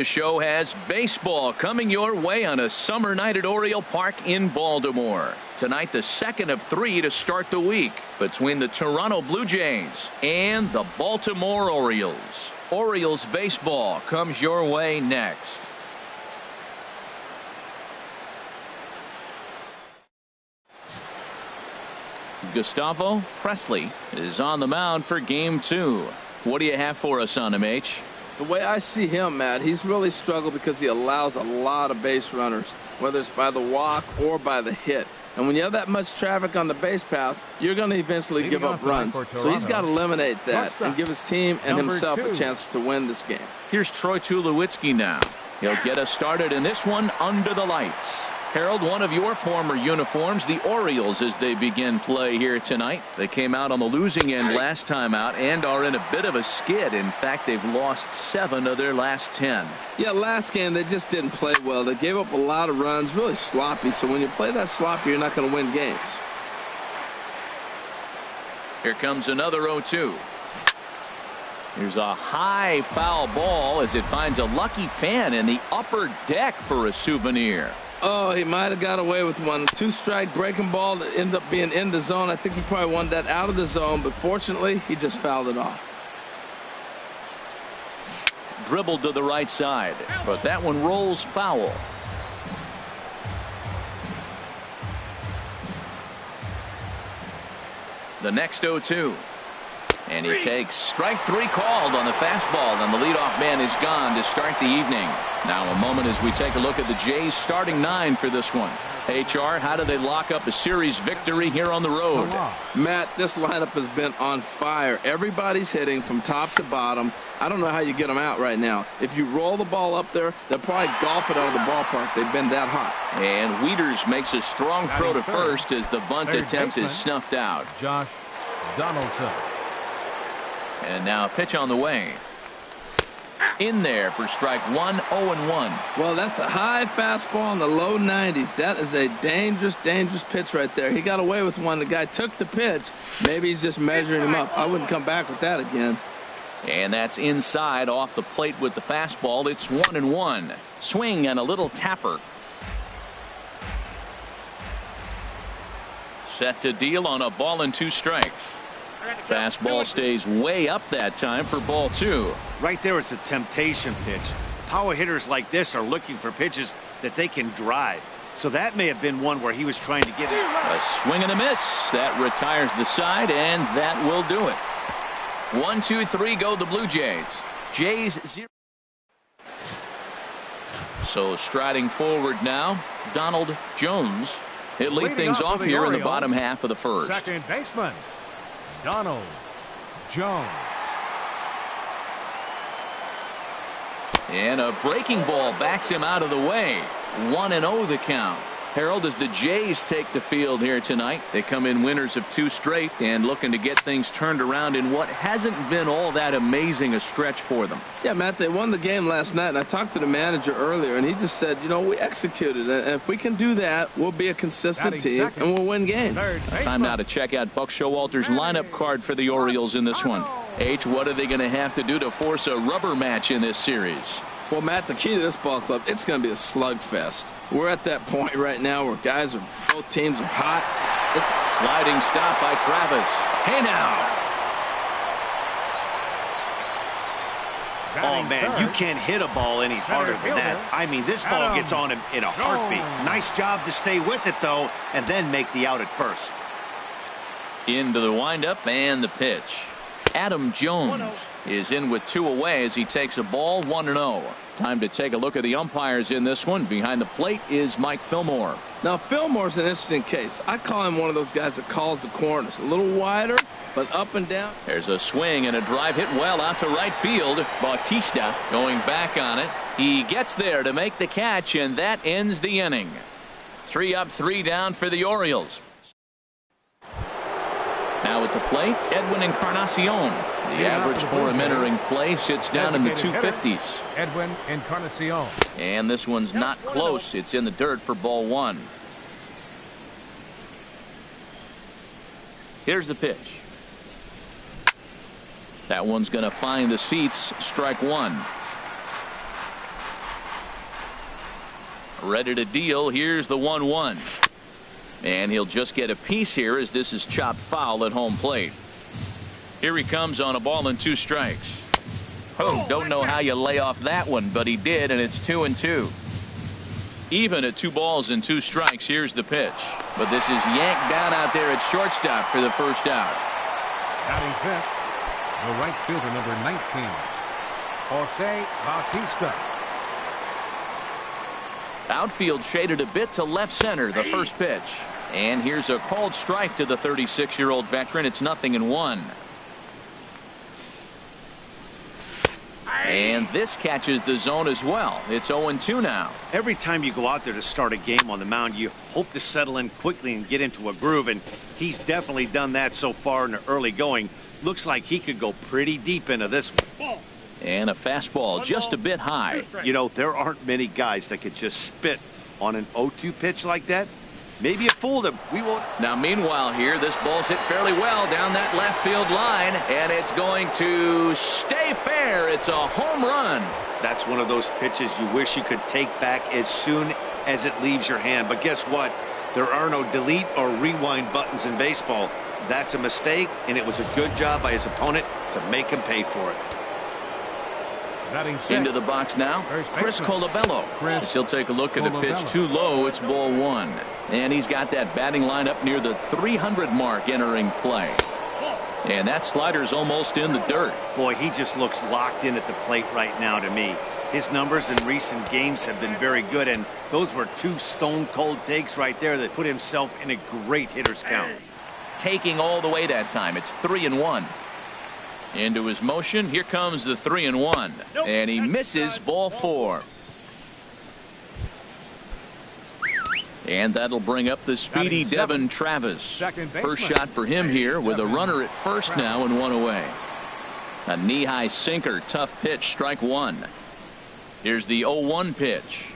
The show has baseball coming your way on a summer night at Oriole Park in Baltimore. Tonight, the second of 3 to start the week between the Toronto Blue Jays and the Baltimore Orioles. Orioles baseball comes your way next. Gustavo Presley is on the mound for game 2. What do you have for us on him, H? The way I see him, Matt, he's really struggled because he allows a lot of base runners, whether it's by the walk or by the hit. And when you have that much traffic on the base paths, you're going to eventually give up runs. So he's got to eliminate that and give his team and himself a chance to win this game. Here's Troy Tulowitzki now. He'll get us started in this one under the lights. Harold, one of your former uniforms, the Orioles, as they begin play here tonight. They came out on the losing end last time out and are in a bit of a skid. In fact, they've lost 7 of their last 10. Yeah, last game they just didn't play well. They gave up a lot of runs, really sloppy. So when you play that sloppy, you're not going to win games. Here comes another 0-2. Here's a high foul ball as it finds a lucky fan in the upper deck for a souvenir. Oh, he might have got away with one. 2-strike breaking ball that ended up being in the zone. I think he probably wanted that out of the zone, but fortunately, he just fouled it off. Dribbled to the right side, but that one rolls foul. The next 0-2. And he takes strike 3 called on the fastball, and the leadoff man is gone to start the evening. Now a moment as we take a look at the Jays starting 9 for this one. HR, how do they lock up a series victory here on the road? Matt, this lineup has been on fire. Everybody's hitting from top to bottom. I don't know how you get them out right now. If you roll the ball up there, they'll probably golf it out of the ballpark. They've been that hot. And Wieters makes a strong throw to first as the bunt attempt is snuffed out. Josh Donaldson. And now a pitch on the way. In there for strike 1, 0-1. Well, that's a high fastball in the low 90s. That is a dangerous, dangerous pitch right there. He got away with one. The guy took the pitch. Maybe he's just measuring him up. I wouldn't come back with that again. And that's inside off the plate with the fastball. It's 1-1. Swing and a little tapper. Set to deal on a ball and 2 strikes. Fastball stays way up that time for ball 2. Right there is a temptation pitch. Power hitters like this are looking for pitches that they can drive. So that may have been one where he was trying to get it. A swing and a miss. That retires the side, and that will do it. 1, 2, 3 go the Blue Jays. Jays 0. So striding forward now, Donald Jones. He'll lead things off here in the bottom half of the first. Second baseman, Donald Jones. And a breaking ball backs him out of the way. 1-0 the count. Harold, as the Jays take the field here tonight, they come in winners of 2 straight and looking to get things turned around in what hasn't been all that amazing a stretch for them. Yeah, Matt, they won the game last night, and I talked to the manager earlier, and he just said, you know, we executed, and if we can do that, we'll be a consistent team, and we'll win games. Time now to check out Buck Showalter's lineup card for the Orioles in this one. H, what are they going to have to do to force a rubber match in this series? Well, Matt, the key to this ball club, it's going to be a slugfest. We're at that point right now where guys are, both teams are hot. It's a sliding stop by Travis. Hey now. Oh, man, you can't hit a ball any harder than that. I mean, this ball gets on him in a heartbeat. Nice job to stay with it, though, and then make the out at first. Into the windup and the pitch. Adam Jones is in with 2 away as he takes a ball. 1-0. Time to take a look at the umpires in this one. Behind the plate is Mike Fillmore. Now, Fillmore's an interesting case. I call him one of those guys that calls the corners. A little wider, but up and down. There's a swing and a drive hit well out to right field. Bautista going back on it. He gets there to make the catch, and that ends the inning. 3 up, 3 down for the Orioles. Now at the plate, Edwin Encarnacion. The average for him entering play sits down in the 250s. Edwin Encarnacion. And this one's not close. It's in the dirt for ball 1. Here's the pitch. That one's going to find the seats. Strike 1. Ready to deal. Here's the 1-1. And he'll just get a piece here as this is chopped foul at home plate. Here he comes on a ball and 2 strikes. Oh, don't know how you lay off that one, but he did, and it's 2-2. Even at 2 balls and 2 strikes. Here's the pitch. But this is yanked down out there at shortstop for the first out. Batting fifth, the right fielder, number 19, Jose Bautista. Outfield shaded a bit to left center, the first pitch. And here's a called strike to the 36-year-old veteran. It's 0-1. And this catches the zone as well. It's 0-2 now. Every time you go out there to start a game on the mound, you hope to settle in quickly and get into a groove, and he's definitely done that so far in the early going. Looks like he could go pretty deep into this one. And a fastball just a bit high. You know, there aren't many guys that could just spit on an 0-2 pitch like that. Maybe it fooled him. We won't. Now, meanwhile here, this ball's hit fairly well down that left field line, and it's going to stay fair. It's a home run. That's one of those pitches you wish you could take back as soon as it leaves your hand. But guess what? There are no delete or rewind buttons in baseball. That's a mistake, and it was a good job by his opponent to make him pay for it. Into the box now, Chris Colabello. As he'll take a look at the pitch too low. It's ball 1. And he's got that batting line up near the 300 mark entering play. And that slider's almost in the dirt. Boy, he just looks locked in at the plate right now to me. His numbers in recent games have been very good, and those were 2 stone-cold takes right there that put himself in a great hitter's count. Taking all the way that time. It's 3-1. Into his motion. Here comes the 3-1. And he misses ball 4. And that'll bring up the speedy Devin Travis. First shot for him here with a runner at first now and 1 away. A knee-high sinker. Tough pitch. Strike 1. Here's the 0-1 pitch.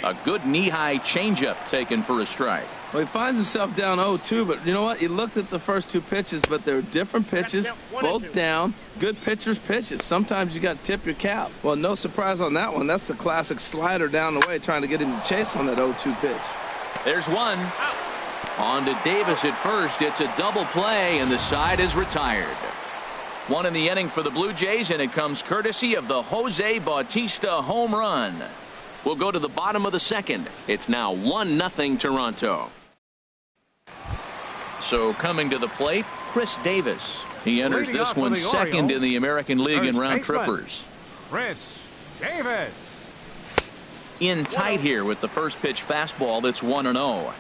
A good knee-high changeup taken for a strike. Well, he finds himself down 0-2, but you know what? He looked at the first 2 pitches, but they're different pitches, both down. Good pitchers' pitches. Sometimes you got to tip your cap. Well, no surprise on that one. That's the classic slider down the way, trying to get him to chase on that 0-2 pitch. There's one. On to Davis at first. It's a double play, and the side is retired. 1 in the inning for the Blue Jays, and it comes courtesy of the Jose Bautista home run. We'll go to the bottom of the second. It's now 1-0 Toronto. So coming to the plate, Chris Davis. He enters this one second in the American League in round trippers. Chris Davis. In tight here with the first pitch fastball. That's 1-0.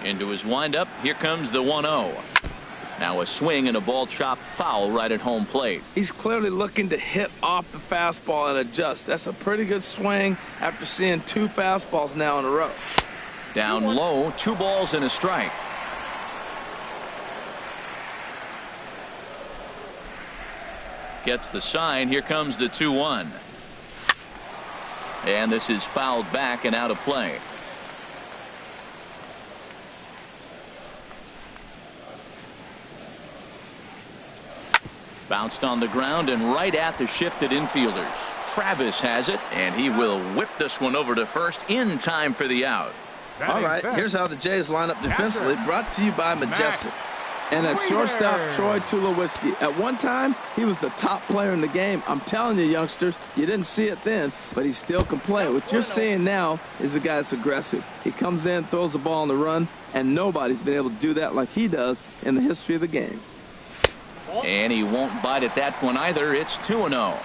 Into his windup. Here comes the 1-0. Now a swing and a ball chopped foul right at home plate. He's clearly looking to hit off the fastball and adjust. That's a pretty good swing after seeing 2 fastballs now in a row. Down low, 2 balls and a strike. Gets the sign. Here comes the 2-1. And this is fouled back and out of play. Bounced on the ground and right at the shifted infielders. Travis has it, and he will whip this one over to first in time for the out. All right, here's how the Jays line up defensively, brought to you by Majestic. And at shortstop, Troy Tulowitzki. At one time, he was the top player in the game. I'm telling you, youngsters, you didn't see it then, but he still can play. What you're seeing now is a guy that's aggressive. He comes in, throws the ball on the run, and nobody's been able to do that like he does in the history of the game. And he won't bite at that one either. It's 2-0.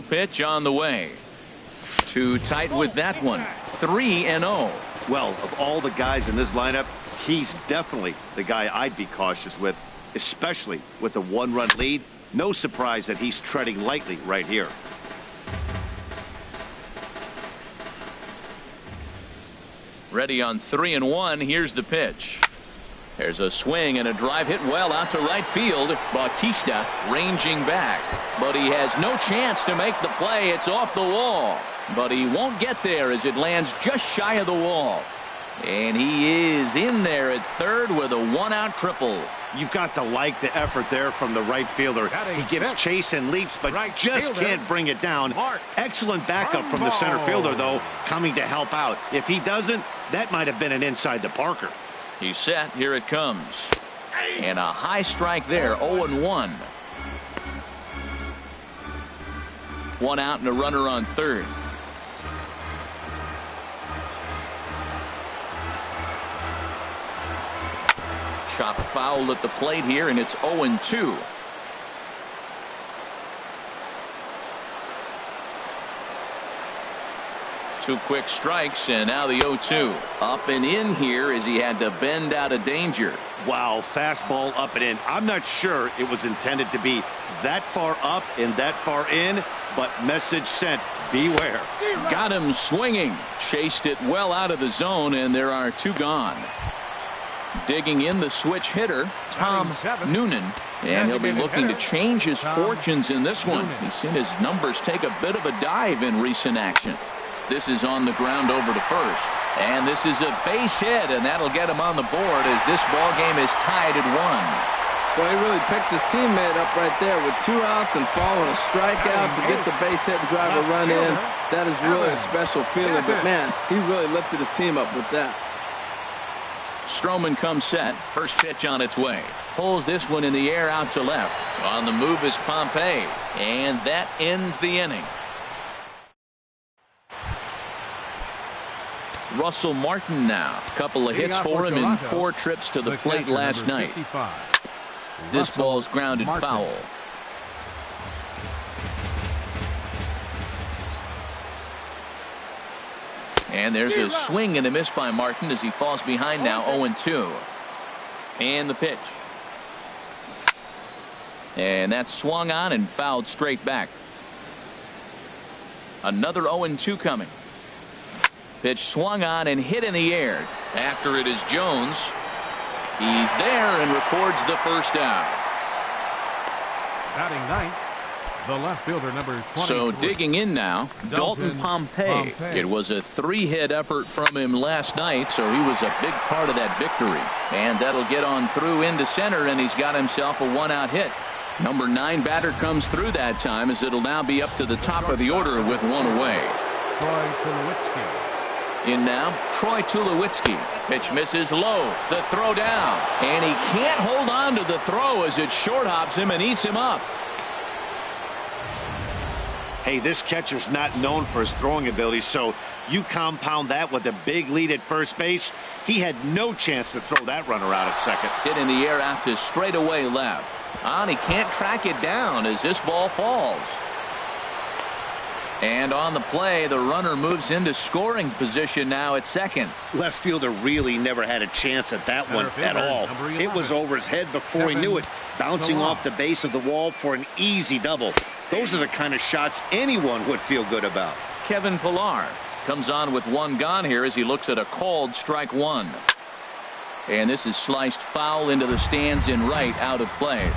Pitch on the way. Too tight with that one. 3-0. Well, of all the guys in this lineup, he's definitely the guy I'd be cautious with, especially with a 1-run lead. No surprise that he's treading lightly right here. Ready on 3-1. Here's the pitch. There's a swing and a drive hit well out to right field. Bautista ranging back, but he has no chance to make the play. It's off the wall, but he won't get there as it lands just shy of the wall. And he is in there at third with a one-out triple. You've got to like the effort there from the right fielder. He gives chase and leaps, but just can't bring it down. Excellent backup from the center fielder, though, coming to help out. If he doesn't, that might have been an inside to Parker. He's set. Here it comes. And a high strike there, 0-1. One out and a runner on third. Chopped foul at the plate here, and it's 0-2. Two quick strikes, and now the 0-2. Up and in here as he had to bend out of danger. Wow, fastball up and in. I'm not sure it was intended to be that far up and that far in, but message sent, beware. Got him swinging. Chased it well out of the zone, and there are two gone. Digging in the switch hitter, Tom Noonan, and he'll be looking to change his fortunes in this one. He's seen his numbers take a bit of a dive in recent action. This is on the ground over to first, and this is a base hit, and that'll get him on the board as this ball game is tied at 1. Well, he really picked his teammate up right there with 2 outs and following a strikeout to get the base hit and drive a run in. That is really a special feeling, but man, he really lifted his team up with that. Stroman comes set. First pitch on its way. Pulls this one in the air out to left. On the move is Pompey, and that ends the inning. Russell Martin now. Couple of hits for him in 4 trips to the plate last night. This ball's grounded foul. And there's a swing and a miss by Martin as he falls behind now, 0-2. And the pitch. And that's swung on and fouled straight back. Another 0-2 coming. Pitch swung on and hit in the air. After it is Jones. He's there and records the first out. Batting ninth, the left fielder, number 20. So digging in now, Dalton Pompey. It was a 3-hit effort from him last night, so he was a big part of that victory. And that'll get on through into center, and he's got himself a 1-out hit. Number 9 batter comes through that time, as it'll now be up to the top of the order with 1 away. Troy Tulowitzki. In now, Troy Tulowitzki. Pitch misses low. The throw down. And he can't hold on to the throw as it short hops him and eats him up. Hey, this catcher's not known for his throwing ability, so you compound that with a big lead at first base. He had no chance to throw that runner out at second. Hit in the air out to straightaway left. He can't track it down as this ball falls. And on the play, the runner moves into scoring position now at second. Left fielder really never had a chance at that one at all. It was over his head before he knew it, bouncing off the base of the wall for an easy double. Those are the kind of shots anyone would feel good about. Kevin Pillar comes on with 1 gone here as he looks at a called strike 1. And this is sliced foul into the stands in right, out of play.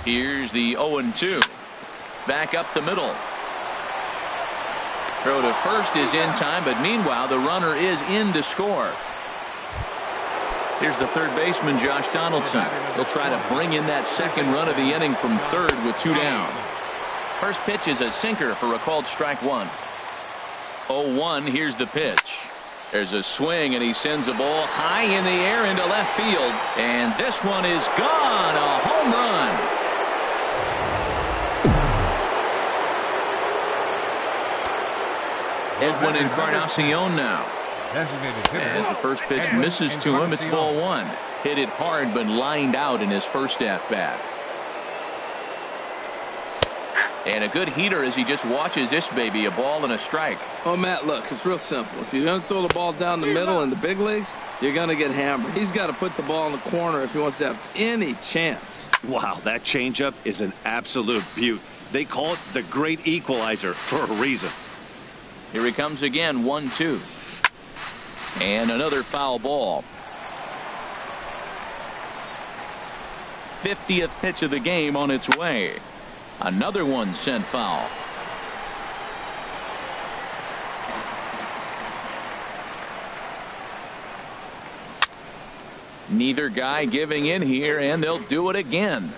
Here's the 0-2. Back up the middle. Throw to first is in time, but meanwhile the runner is in to score. Here's the third baseman, Josh Donaldson. He'll try to bring in that second run of the inning from third with 2 down. First pitch is a sinker for a called strike 1. 0-1. Here's the pitch. There's a swing, and he sends a ball high in the air into left field. And this one is gone. A home run. Edwin Encarnacion now. As the first pitch misses to him, it's ball 1. Hit it hard, but lined out in his first at-bat. And a good heater as he just watches this baby, a ball and a strike. Oh, Matt, look, it's real simple. If you're going to throw the ball down the middle in the big leagues, you're going to get hammered. He's got to put the ball in the corner if he wants to have any chance. Wow, that changeup is an absolute beaut. They call it the great equalizer for a reason. Here he comes again, 1-2. And another foul ball. 50th pitch of the game on its way. Another one sent foul. Neither guy giving in here, and they'll do it again.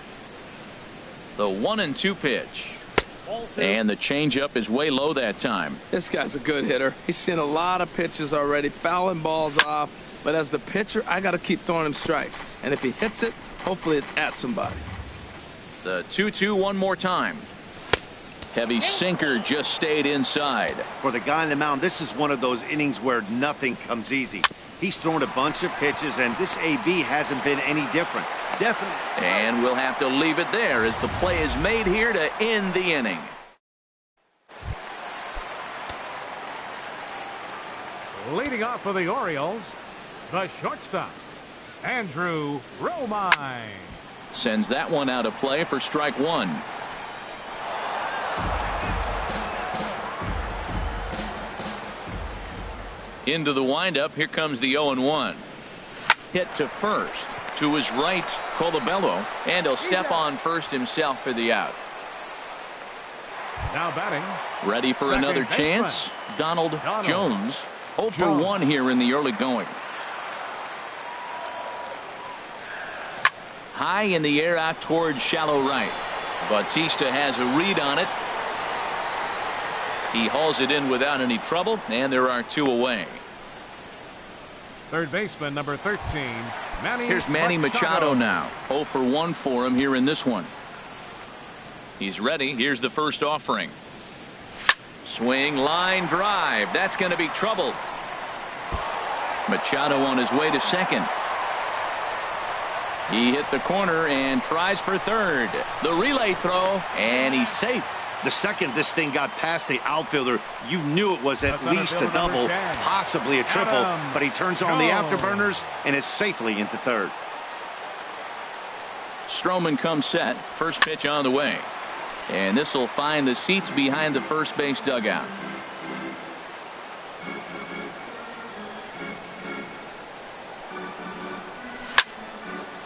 The 1-2 pitch. And the changeup is way low that time. This guy's a good hitter. He's seen a lot of pitches already, fouling balls off. But as the pitcher, I got to keep throwing him strikes. And if he hits it, hopefully it's at somebody. The 2-2 one more time. Heavy sinker just stayed inside. For the guy on the mound, this is one of those innings where nothing comes easy. He's thrown a bunch of pitches, and this AB hasn't been any different. Definitely. And we'll have to leave it there as the play is made here to end the inning. Leading off for the Orioles, the shortstop, Andrew Romine. Sends that one out of play for strike one. Into the windup. Here comes the 0-1. Hit to first. To his right, Colabello. And he'll step on first himself for the out. Now batting. Ready for another chance. Donald Jones. 0 for 1 here in the early going. High in the air out towards shallow right. Bautista has a read on it. He hauls it in without any trouble, and there are 2 away. Third baseman, number 13, Manny. Here's Manny Machado now. 0 for 1 for him here in this one. He's ready. Here's the first offering. Swing, line drive. That's going to be trouble. Machado on his way to second. He hit the corner and tries for third. The relay throw, and he's safe. The second this thing got past the outfielder, you knew it was at least a double, possibly a triple, but he turns on the afterburners and is safely into third. Stroman comes set. First pitch on the way. And this will find the seats behind the first base dugout.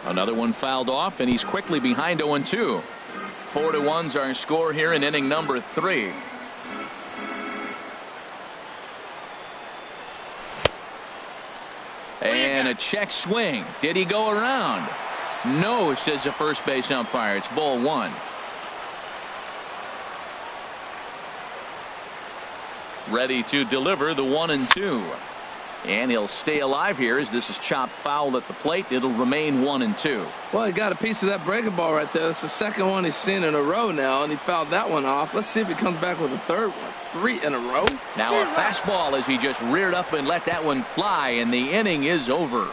Another one fouled off, and he's quickly behind 0-2. 4-1's our score here in inning number 3. And a check swing. Did he go around? No, says the first base umpire. It's ball 1. Ready to deliver the 1-2. And he'll stay alive here as this is chopped foul at the plate. It'll remain 1-2. Well, he got a piece of that breaking ball right there. That's the second one he's seen in a row now, and he fouled that one off. Let's see if he comes back with a third one. 3 in a row. Now a fastball as he just reared up and let that one fly, and the inning is over.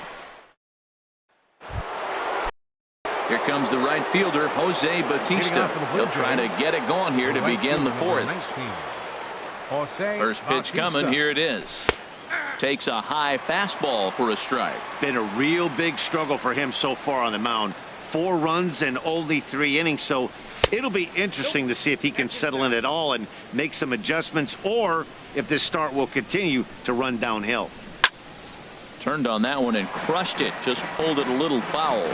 Here comes the right fielder, Jose Bautista. He'll try to get it going here to begin the 4th. First pitch coming. Here it is. Takes a high fastball for a strike. Been a real big struggle for him so far on the mound. 4 runs and only 3 innings, so it'll be interesting to see if he can settle in at all and make some adjustments, or if this start will continue to run downhill. Turned on that one and crushed it. Just pulled it a little foul.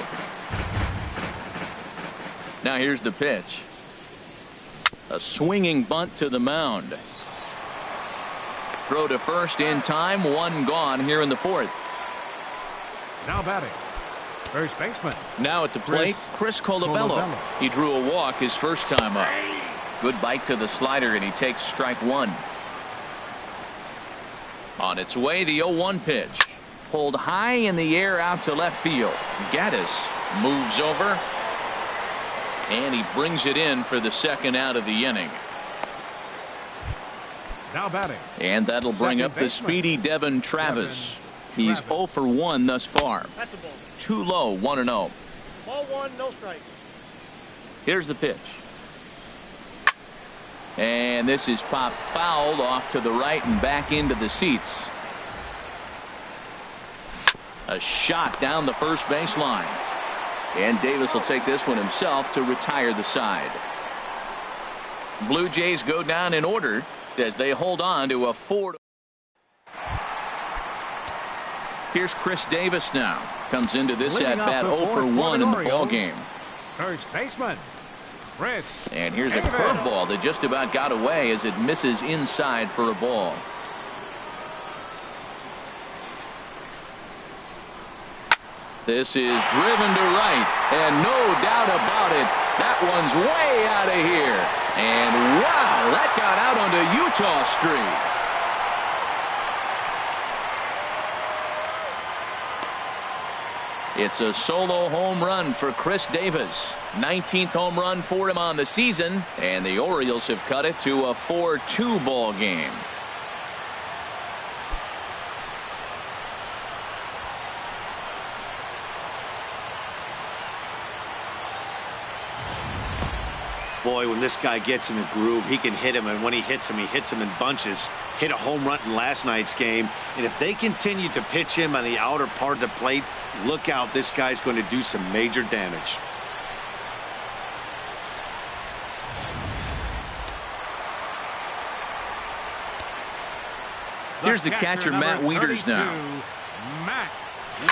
Now here's the pitch. A swinging bunt to the mound. Throw to first in time. 1 gone here in the 4th. Now batting, first baseman. Now at the plate, Chris Colabello. He drew a walk his first time up. Good bite to the slider, and he takes strike 1. On its way, the 0-1 pitch. Pulled high in the air out to left field. Gaddis moves over, and he brings it in for the second out of the inning. Now batting. And that'll bring up the speedy Devin Travis. He's 0 for 1 thus far. That's a ball. Too low, 1-0. Ball 1, no strike. Here's the pitch. And this is popped fouled off to the right and back into the seats. A shot down the first baseline. And Davis will take this one himself to retire the side. Blue Jays go down in order as they hold on to a 4. Here's Chris Davis now. Comes into this at bat 0 for 1 in the ball game. First baseman, Chris. And here's a curveball that just about got away as it misses inside for a ball. This is driven to right, and no doubt about it, that one's way out of here. And wow, that got out onto Utah Street. It's a solo home run for Chris Davis. 19th home run for him on the season, and the Orioles have cut it to a 4-2 ball game. Boy, when this guy gets in a groove, he can hit him, and when he hits him in bunches. Hit a home run in last night's game, and if they continue to pitch him on the outer part of the plate, look out, this guy's going to do some major damage. Here's the catcher, Matt Wieters now. Matt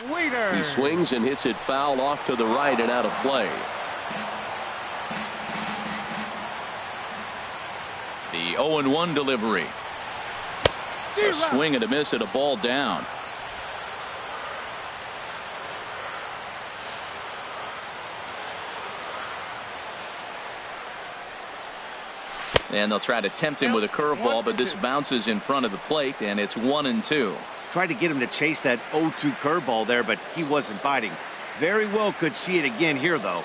Wieters. He swings and hits it foul off to the right and out of play. The 0-1 delivery. A swing and a miss at a ball down. And they'll try to tempt him with a curveball, but this bounces in front of the plate, and it's 1-2. Tried to get him to chase that 0-2 curveball there, but he wasn't biting. Very well could see it again here, though.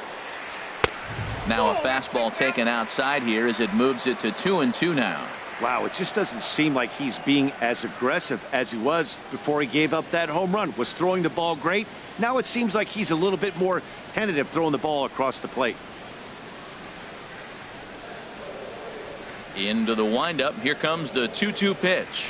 Now a fastball taken outside here as it moves it to 2-2 now. Wow, it just doesn't seem like he's being as aggressive as he was before he gave up that home run. Was throwing the ball great. Now it seems like he's a little bit more tentative throwing the ball across the plate. Into the windup. Here comes the 2-2 pitch.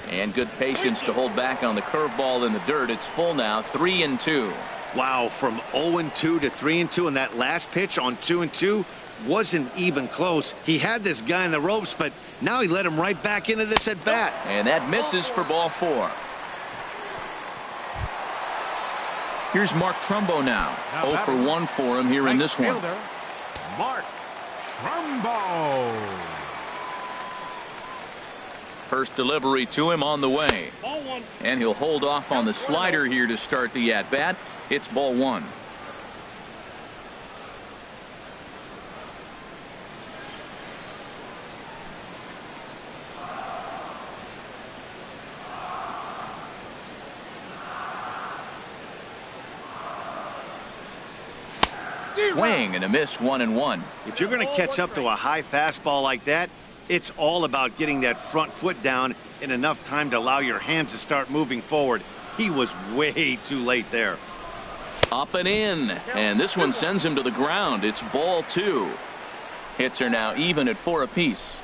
And good patience to hold back on the curveball in the dirt. It's full now, 3-2. Wow, from 0-2 to 3-2, and that last pitch on 2-2 wasn't even close. He had this guy in the ropes, but now he let him right back into this at bat. And that misses for ball 4. Here's Mark Trumbo now. 0 for 1 for him here in this one. Mark Trumbo. First delivery to him on the way. And he'll hold off on the slider here to start the at-bat. It's ball 1. Swing and a miss, 1-1. If you're going to catch up to a high fastball like that, it's all about getting that front foot down in enough time to allow your hands to start moving forward. He was way too late there. Up and in, and this one sends him to the ground. It's ball 2. Hits are now even at 4 apiece.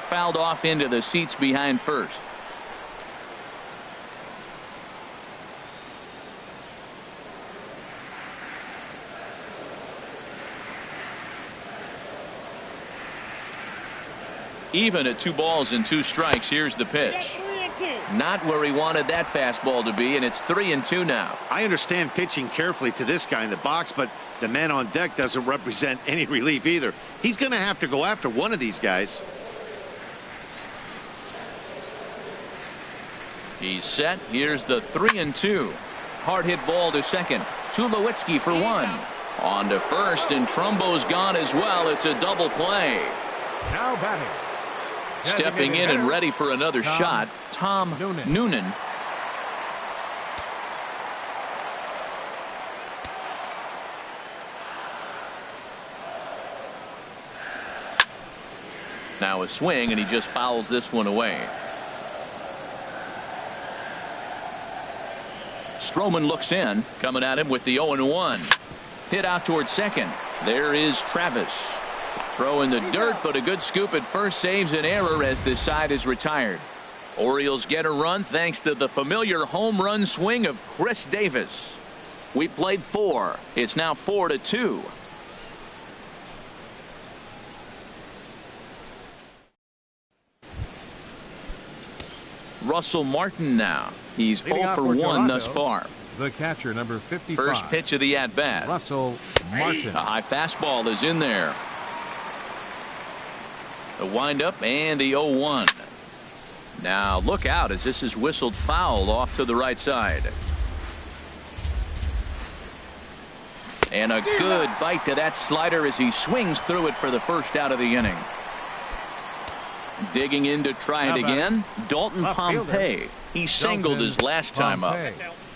Fouled off into the seats behind first. Even at 2 balls and 2 strikes. Here's the pitch. Not where he wanted that fastball to be, and it's 3-2 now. I understand pitching carefully to this guy in the box, but the man on deck doesn't represent any relief either. He's going to have to go after one of these guys. He's set. Here's the 3-2. Hard hit ball to second. Tulowitzki for 1. On to first, and Trumbo's gone as well. It's a double play. Now batting. Stepping in and ready for another shot, Tom Noonan. Now a swing, and he just fouls this one away. Stroman looks in, coming at him with the 0-1. Hit out towards second. There is Travis. Throw in the dirt, but a good scoop at first saves an error as this side is retired. Orioles get a run thanks to the familiar home run swing of Chris Davis. We played 4. It's now 4-2. Russell Martin now. He's 0 for 1 thus far. The catcher, number 55. First pitch of the at-bat. Russell Martin. A high fastball is in there. The windup and the 0-1. Now look out as this is whistled foul off to the right side. And a good bite to that slider as he swings through it for the first out of the inning. Digging in to try it again, Dalton Pompey. He singled his last time up.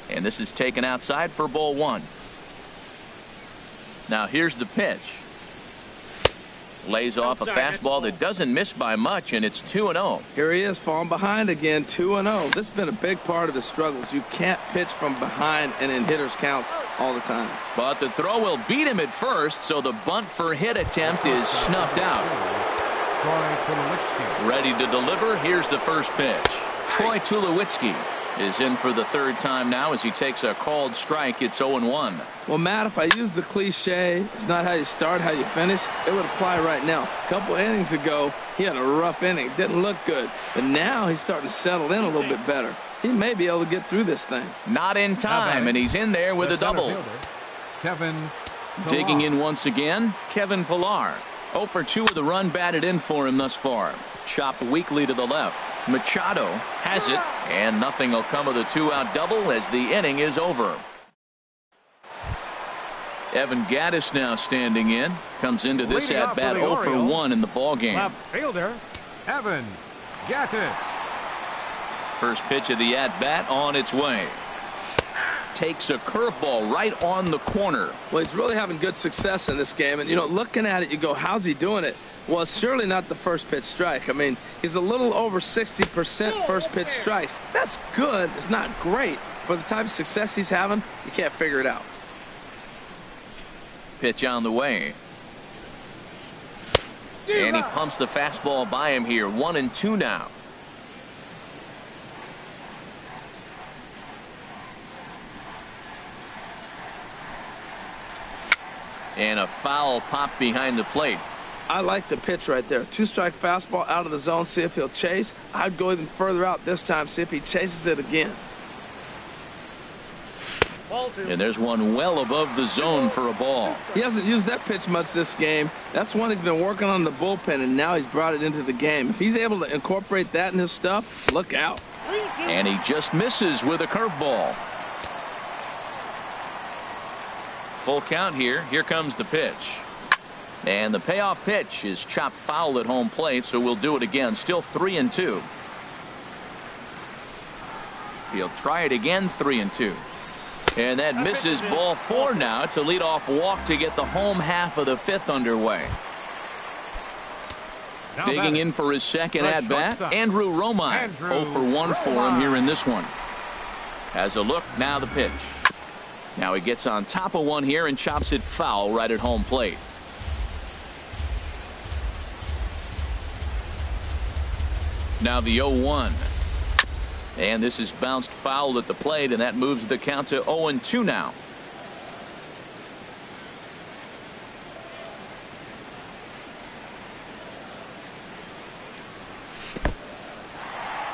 And this is taken outside for ball one. Now here's the pitch. Lays off a fastball that doesn't miss by much, and it's 2-0. Here he is falling behind again, 2-0. This has been a big part of his struggles. You can't pitch from behind and in hitters counts all the time. But the throw will beat him at first, so the bunt for hit attempt is snuffed out. Ready to deliver. Here's the first pitch. Troy Tulowitzki is in for the third time now as he takes a called strike. It's 0-1. Well, Matt, if I use the cliche, it's not how you start, how you finish, it would apply right now. A couple innings ago, he had a rough inning. Didn't look good. But now he's starting to settle in a little bit better. He may be able to get through this thing. Not in time, and he's in there with a double. Kevin Digging in once again, Kevin Pillar. 0 for 2 with the run batted in for him thus far. Chopped weakly to the left. Machado has it, and nothing will come of the 2-out double as the inning is over. Evan Gattis now standing in. Comes into this at-bat 0 for 1 in the ballgame. left fielder, Evan Gattis. First pitch of the at-bat on its way. Takes a curveball right on the corner. Well, he's really having good success in this game. And, you know, looking at it, you go, how's he doing it? Well, it's surely not the first pitch strike. I mean, he's a little over 60% first pitch strikes. That's good. It's not great. For the type of success he's having, you can't figure it out. Pitch on the way. And he pumps the fastball by him here. 1-2 now. And a foul popped behind the plate. I like the pitch right there. 2-strike fastball out of the zone. See if he'll chase. I'd go even further out this time. See if he chases it again. And there's one well above the zone for a ball. He hasn't used that pitch much this game. That's one he's been working on the bullpen, and now he's brought it into the game. If he's able to incorporate that in his stuff, look out. And he just misses with a curveball. Full count here. Here comes the pitch. And the payoff pitch is chopped foul at home plate, so we'll do it again. Still 3-2. He'll try it again, 3-2. And that misses ball 4 now. It's a leadoff walk to get the home half of the 5th underway. Digging in for his second at-bat, Andrew Romine. 0 for 1 for him here in this one. Has a look, now the pitch. Now he gets on top of one here and chops it foul right at home plate. Now the 0-1. And this is bounced foul at the plate, and that moves the count to 0-2 now.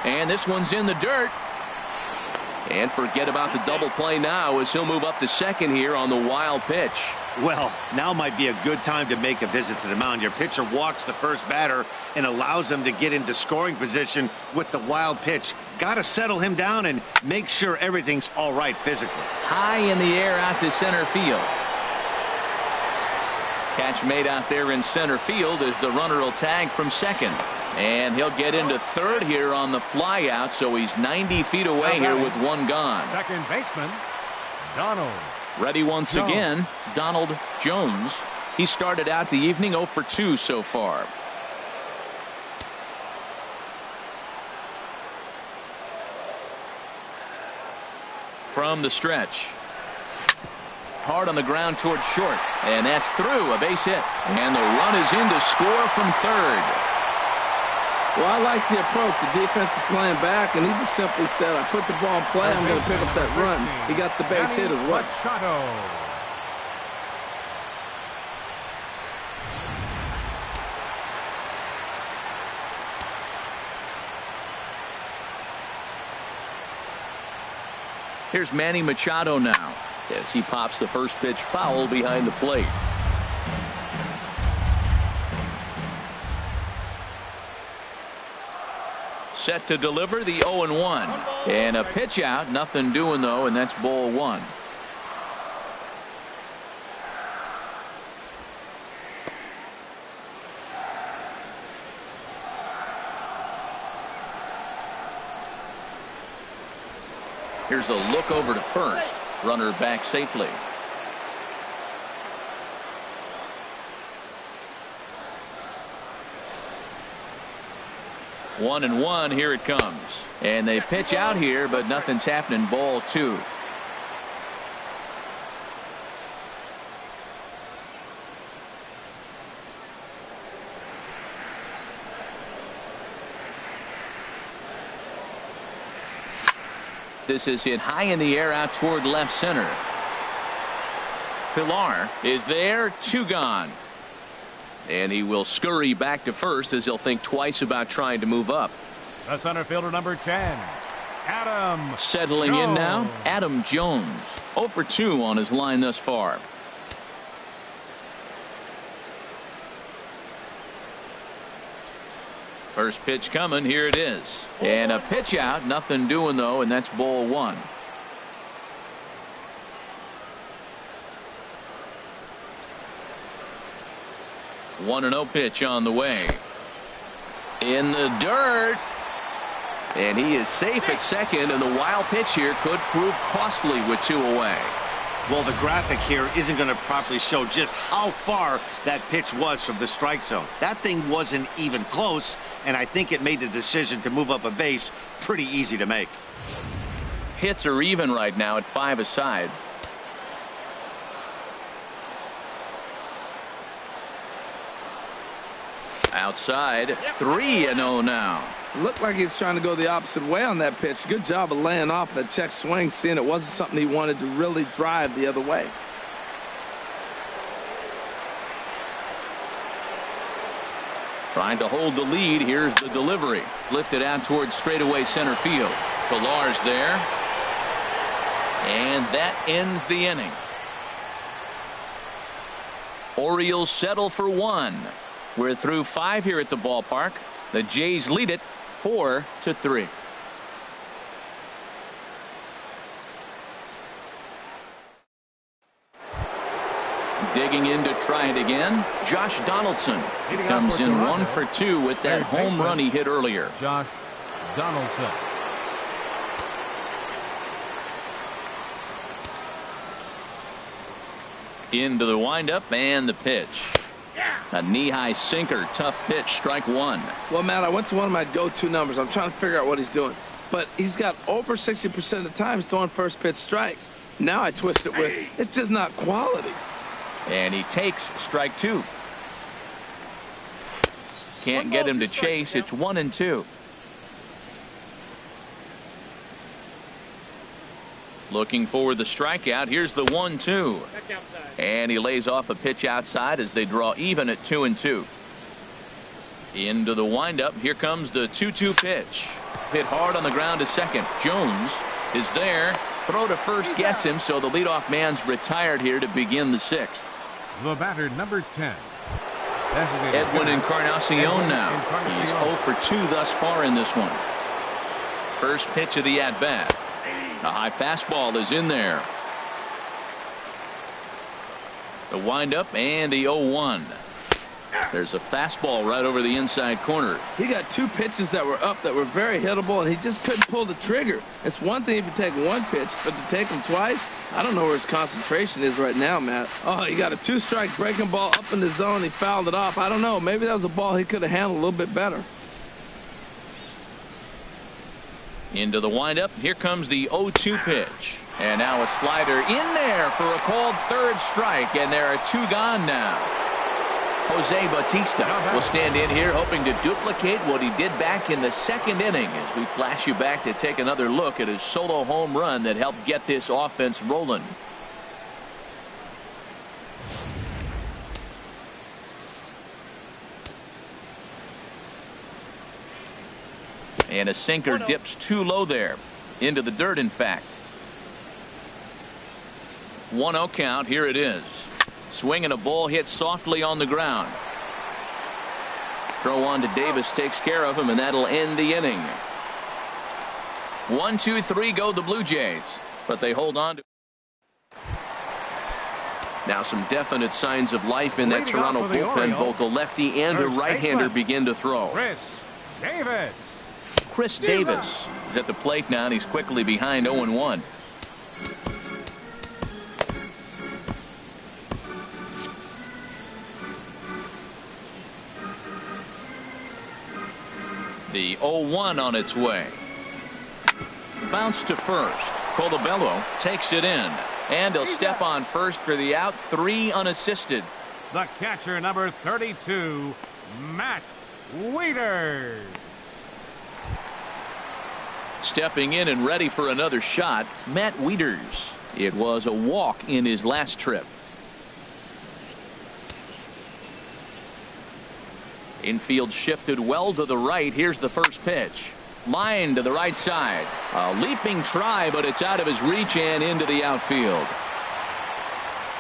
And this one's in the dirt. And forget about the double play now as he'll move up to second here on the wild pitch. Well, now might be a good time to make a visit to the mound. Your pitcher walks the first batter and allows him to get into scoring position with the wild pitch. Got to settle him down and make sure everything's all right physically. High in the air out to center field. Catch made out there in center field as the runner will tag from second. And he'll get into third here on the fly out, so he's 90 feet away here with one gone. Second baseman, Donald. Ready once again, Donald Jones. He started out the evening 0 for 2 so far. From the stretch. Hard on the ground towards short. And that's through, a base hit. And the run is in to score from third. Well, I like the approach. The defense is playing back, and he just simply said, I put the ball in play, I'm going to pick up that run. He got the base hit as well. Machado. Here's Manny Machado now as he pops the first pitch foul behind the plate. Set to deliver the 0-1. And a pitch out. Nothing doing, though, and that's ball one. Here's a look over to first. Runner back safely. 1-1. Here it comes. And they pitch out here, but nothing's happening. Ball two. This is hit high in the air out toward left center. Pilar is there. Two gone. And he will scurry back to first as he'll think twice about trying to move up. The center fielder, number 10, Adam Settling Jones. in now, Adam Jones. 0 for 2 on his line thus far. First pitch coming. Here it is. And a pitch out. Nothing doing, though, and that's ball one. One and 0 pitch on the way. In the dirt. And he is safe at second, and the wild pitch here could prove costly with two away. Well, the graphic here isn't going to properly show just how far that pitch was from the strike zone. That thing wasn't even close, and I think it made the decision to move up a base pretty easy to make. Hits are even right now at 5 aside. Outside, 3-0 now. Looked like he's trying to go the opposite way on that pitch. Good job of laying off that check swing, seeing it wasn't something he wanted to really drive the other way. Trying to hold the lead. Here's the delivery. Lifted out towards straightaway center field. Pilar's there. And that ends the inning. Orioles settle for 1. We're through 5 here at the ballpark. The Jays lead it 4-3. Digging in to try it again. Josh Donaldson comes in 1 for 2 with that home run he hit earlier. Josh Donaldson. Into the windup and the pitch. A knee-high sinker. Tough pitch. Strike one. Well, Matt, I went to one of my go-to numbers. I'm trying to figure out what he's doing. But he's got over 60% of the time throwing first pitch strike. Now I twist it with, it's just not quality. And he takes strike two. Can't get him to chase. It's 1-2. Looking for the strikeout. Here's the 1-2. And he lays off a pitch outside as they draw even at 2-2. Into the windup. Here comes the 2-2 pitch. Hit hard on the ground to second. Jones is there. Throw to first gets him, so the leadoff man's retired here to begin the 6th. The batter, number 10. Edwin Encarnacion now. He's 0 for 2 thus far in this one. First pitch of the at-bat. A high fastball is in there. The windup and the 0-1. There's a fastball right over the inside corner. He got 2 pitches that were up that were very hittable, and he just couldn't pull the trigger. It's one thing if you take one pitch, but to take him twice, I don't know where his concentration is right now, Matt. Oh, he got a 2-strike breaking ball up in the zone. He fouled it off. I don't know. Maybe that was a ball he could have handled a little bit better. Into the windup. Here comes the 0-2 pitch. And now a slider in there for a called third strike, and there are 2 gone now. Jose Bautista will stand in here hoping to duplicate what he did back in the 2nd inning as we flash you back to take another look at his solo home run that helped get this offense rolling. And a sinker dips too low there. Into the dirt, in fact. 1-0 count. Here it is. Swing and a ball hit softly on the ground. Throw on to Davis takes care of him, and that'll end the inning. 1, 2, 3 go the Blue Jays, but they hold on to. Now some definite signs of life in that Toronto bullpen. Both the lefty and the right-hander begin to throw. Chris Davis is at the plate now, and he's quickly behind 0-1. The 0-1 on its way. Bounce to first. Colabello takes it in, and he'll step on first for the out. 3 unassisted. The catcher, number 32, Matt Wieters. Stepping in and ready for another shot, Matt Wieters. It was a walk in his last trip. Infield shifted well to the right. Here's the first pitch. Line to the right side. A leaping try, but it's out of his reach and into the outfield.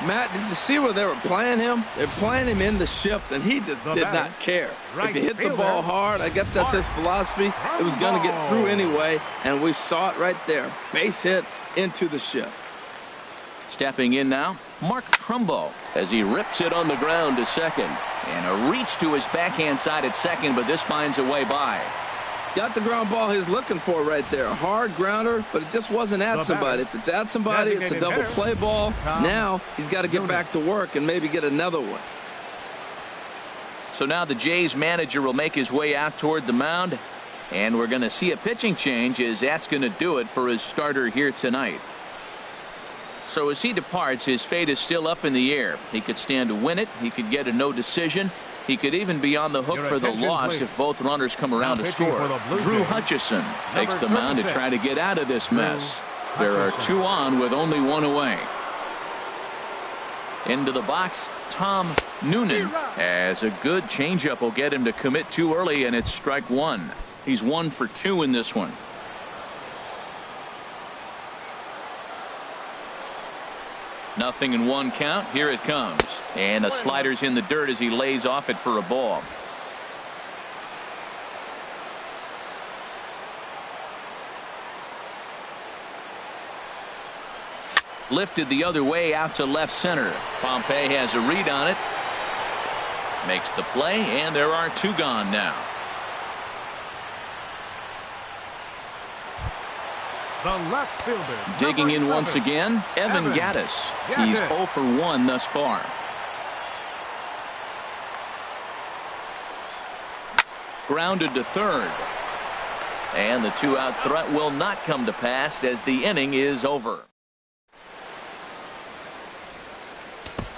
Matt, did you see where they were playing him? They're playing him in the shift, and he just did not care. If he hit the ball hard, I guess that's his philosophy. It was going to get through anyway, and we saw it right there. Base hit into the shift. Stepping in now, Mark Trumbo, as he rips it on the ground to second. And a reach to his backhand side at second, but this finds a way by. Got the ground ball he's looking for right there. A hard grounder, but it just wasn't at somebody. If it's at somebody, it's a double play ball. Now he's got to get back to work and maybe get another one. So now the Jays manager will make his way out toward the mound, and we're going to see a pitching change, as that's going to do it for his starter here tonight. So as he departs, his fate is still up in the air. He could stand to win it. He could get a no decision. He could even be on the hook for the loss if both runners come around to score. Drew Hutchison takes the mound to try to get out of this mess. There are 2 on with only 1 away. Into the box, Tom Noonan, as a good changeup will get him to commit too early, and it's strike 1. He's 1 for 2 in this one. Nothing in 1 count. Here it comes. And a slider's in the dirt as he lays off it for a ball. Lifted the other way out to left center. Pompey has a read on it. Makes the play, and there are 2 gone now. The left fielder. Digging in once again, Evan Gattis. He's 0 for 1 thus far. Grounded to third. And the 2-out threat will not come to pass as the inning is over.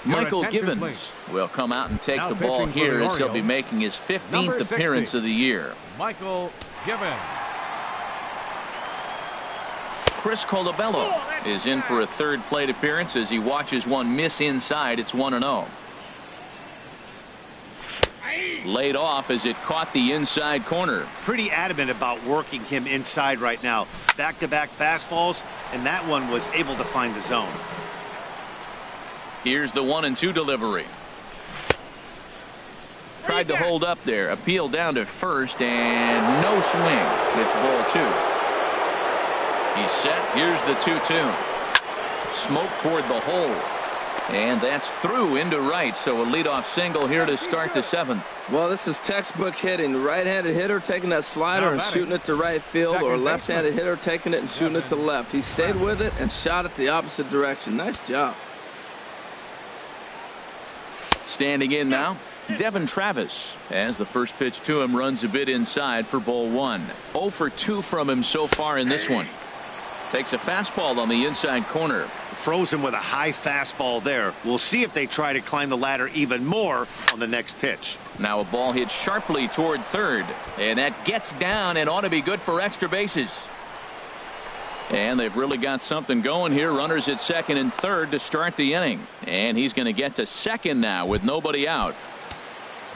Michael Givens will come out and take the ball here as he'll be making his 15th appearance of the year. Michael Givens. Chris Colabello is in for a 3rd plate appearance as he watches one miss inside. It's 1-0. Laid off as it caught the inside corner. Pretty adamant about working him inside right now. Back-to-back fastballs, and that one was able to find the zone. Here's the 1-2 delivery. Tried to hold up there. Appeal down to first, and no swing. It's ball 2. He's set. Here's the 2-2. Smoke toward the hole. And that's through into right. So a leadoff single here to start the 7th. Well, this is textbook hitting. The right-handed hitter taking that slider and shooting it to right field, or left-handed hitter taking it and shooting it to left. He stayed with it and shot it the opposite direction. Nice job. Standing in now, Devin Travis, as the first pitch to him runs a bit inside for ball 1. 0 for 2 from him so far in this one. Takes a fastball on the inside corner. Frozen with a high fastball there. We'll see if they try to climb the ladder even more on the next pitch. Now a ball hit sharply toward third, and that gets down and ought to be good for extra bases. And they've really got something going here. Runners at second and third to start the inning, and he's going to get to second now with nobody out.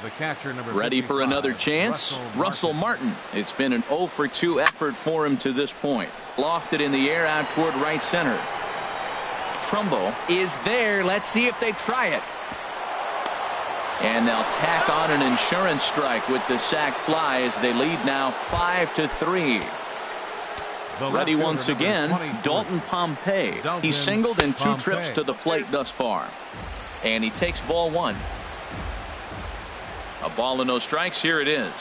The catcher, number ready for another chance. Russell Martin. It's been an 0 for 2 effort for him to this point. Lofted in the air out toward right center. Trumbo is there. Let's see if they try it. And they'll tack on an insurance strike with the sac fly as they lead now 5-3. Ready once again, Dalton Pompey. He's singled in 2 trips to the plate thus far. And he takes ball 1. A ball and no strikes. Here it is.